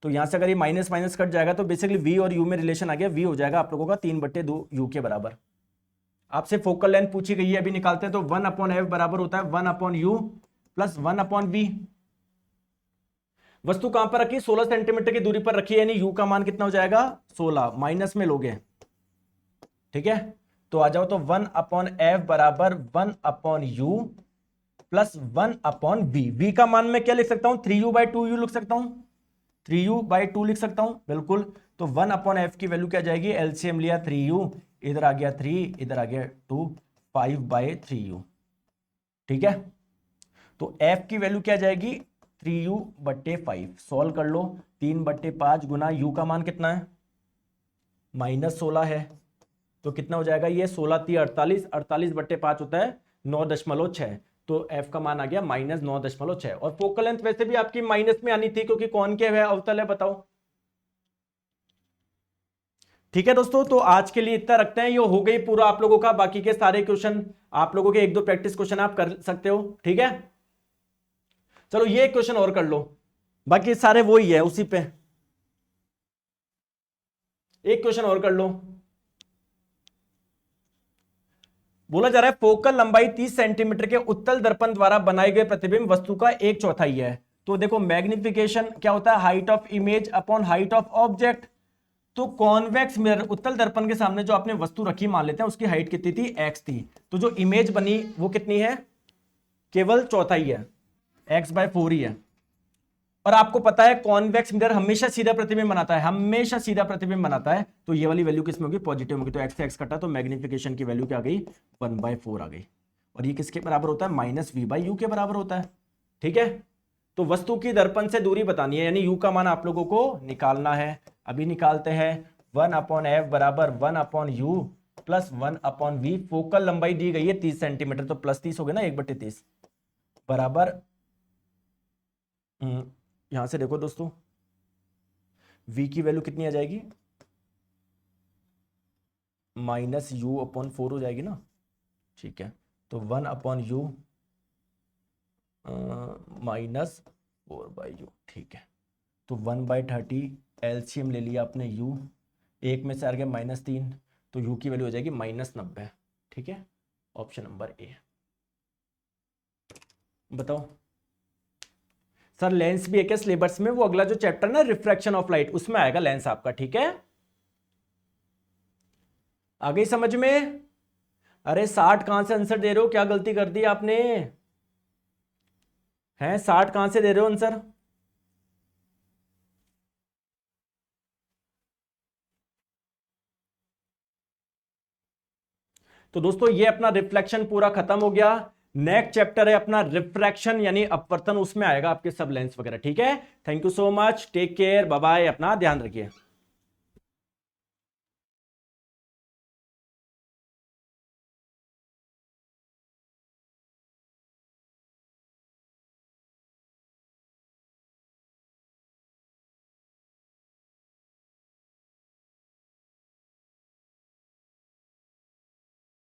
तो यहां से अगर ये माइनस माइनस कट जाएगा तो बेसिकली v और u में रिलेशन आ गया, v हो जाएगा आप लोगों का 3/2 u के बराबर। आपसे फोकल लेंथ पूछी गई है, अभी निकालते हैं। तो 1/f बराबर होता है 1/u प्लस 1/v। वस्तु कहां पर रखी, 16 सेंटीमीटर की दूरी पर रखी है, यानी u का मान कितना हो जाएगा, 16, माइनस में लोगे, ठीक है। तो आ जाओ, तो 1/f बराबर 1/u प्लस 1/v। v का मान मैं क्या लिख सकता हूं, 3u/2u लिख सकता हूं, 3u/2 लिख सकता हूं, बिल्कुल। तो 1/f की वैल्यू क्या जाएगी, एलसीएम लिया 3u, इधर आ गया 3, इधर आ गया 2, 5/3u, ठीक है। तो f की वैल्यू क्या जाएगी, 3u/5। सॉल्व कर लो, 3/5 गुना u का मान कितना है, -16 है, तो कितना हो जाएगा ये, 16×3 = 48, 48/5 होता है 9.6। तो f का मान आ गया -9.6। और फोकल लेंथ वैसे भी आपकी माइनस में आनी थी, क्योंकि कॉनकेव है, अवतल है, बताओ। ठीक है दोस्तों, तो आज के लिए इतना रखते हैं, ये हो गई पूरा आप लोगों का। बाकी के सारे क्वेश्चन आप लोगों के 1-2 प्रैक्टिस क्वेश्चन आप कर सकते हो, ठीक है। चलो ये क्वेश्चन और कर लो, बाकी सारे वो ही है, उसी पे एक क्वेश्चन और कर लो। बोला जा रहा है फोकल लंबाई 30 सेंटीमीटर के उत्तल दर्पण द्वारा बनाए गए प्रतिबिंब वस्तु का 1/4 है। तो देखो मैग्निफिकेशन क्या होता है, height of image upon height of object. तो कॉन्वेक्स मिरर, उत्तल दर्पण के सामने जो आपने वस्तु रखी, मान लेते हैं उसकी हाइट कितनी थी, x थी। तो जो इमेज बनी वो कितनी है, केवल चौथाई है, x/4 ही है। और आपको पता है कॉन्वेक्स मिरर हमेशा सीधा प्रतिबिंब बनाता है, हमेशा सीधा प्रतिबिंब बनाता है। तो ये वाली वैल्यू किसमें होगी, पॉजिटिव होगी। तो x से x कटा, तो मैग्निफिकेशन की वैल्यू क्या आ गई, 1/4 आ गई। और ये किसके बराबर होता है, -v/u के बराबर होता है, ठीक है। तो वस्तु की दर्पण से दूरी बतानी है, यानी u का मान आप लोगों को निकालना है। अभी निकालते हैं। 1/f बराबर 1/u प्लस 1/v। फोकल लंबाई दी गई है 30 सेंटीमीटर, तो +30 हो गया ना, 1/30 बराबर, यहां से देखो दोस्तों, v की वैल्यू कितनी आ जाएगी, -u/4 हो जाएगी ना, ठीक है। तो 1/u -4/u, ठीक है। तो 1/30 एलसीएम ले लिया आपने u, एक में से आ गया -3, तो u की वैल्यू हो जाएगी -90, ठीक है। Option number A. बताओ सर, लेंस भी है क्या सिलेबस में, वो अगला जो चैप्टर ना रिफ्रैक्शन ऑफ लाइट, उसमें आएगा लेंस आपका, ठीक है। आ गई समझ में। अरे 60 कहां से आंसर दे रहे हो, क्या गलती कर दी आपने, हैं 60 कहां से दे रहे हो आंसर। तो दोस्तों ये अपना रिफ्लेक्शन पूरा खत्म हो गया। नेक्स्ट चैप्टर है अपना रिफ्रैक्शन यानी अपवर्तन, उसमें आएगा आपके सब लेंस वगैरह, ठीक है। Thank you so much, take care, bye bye, अपना ध्यान रखिए।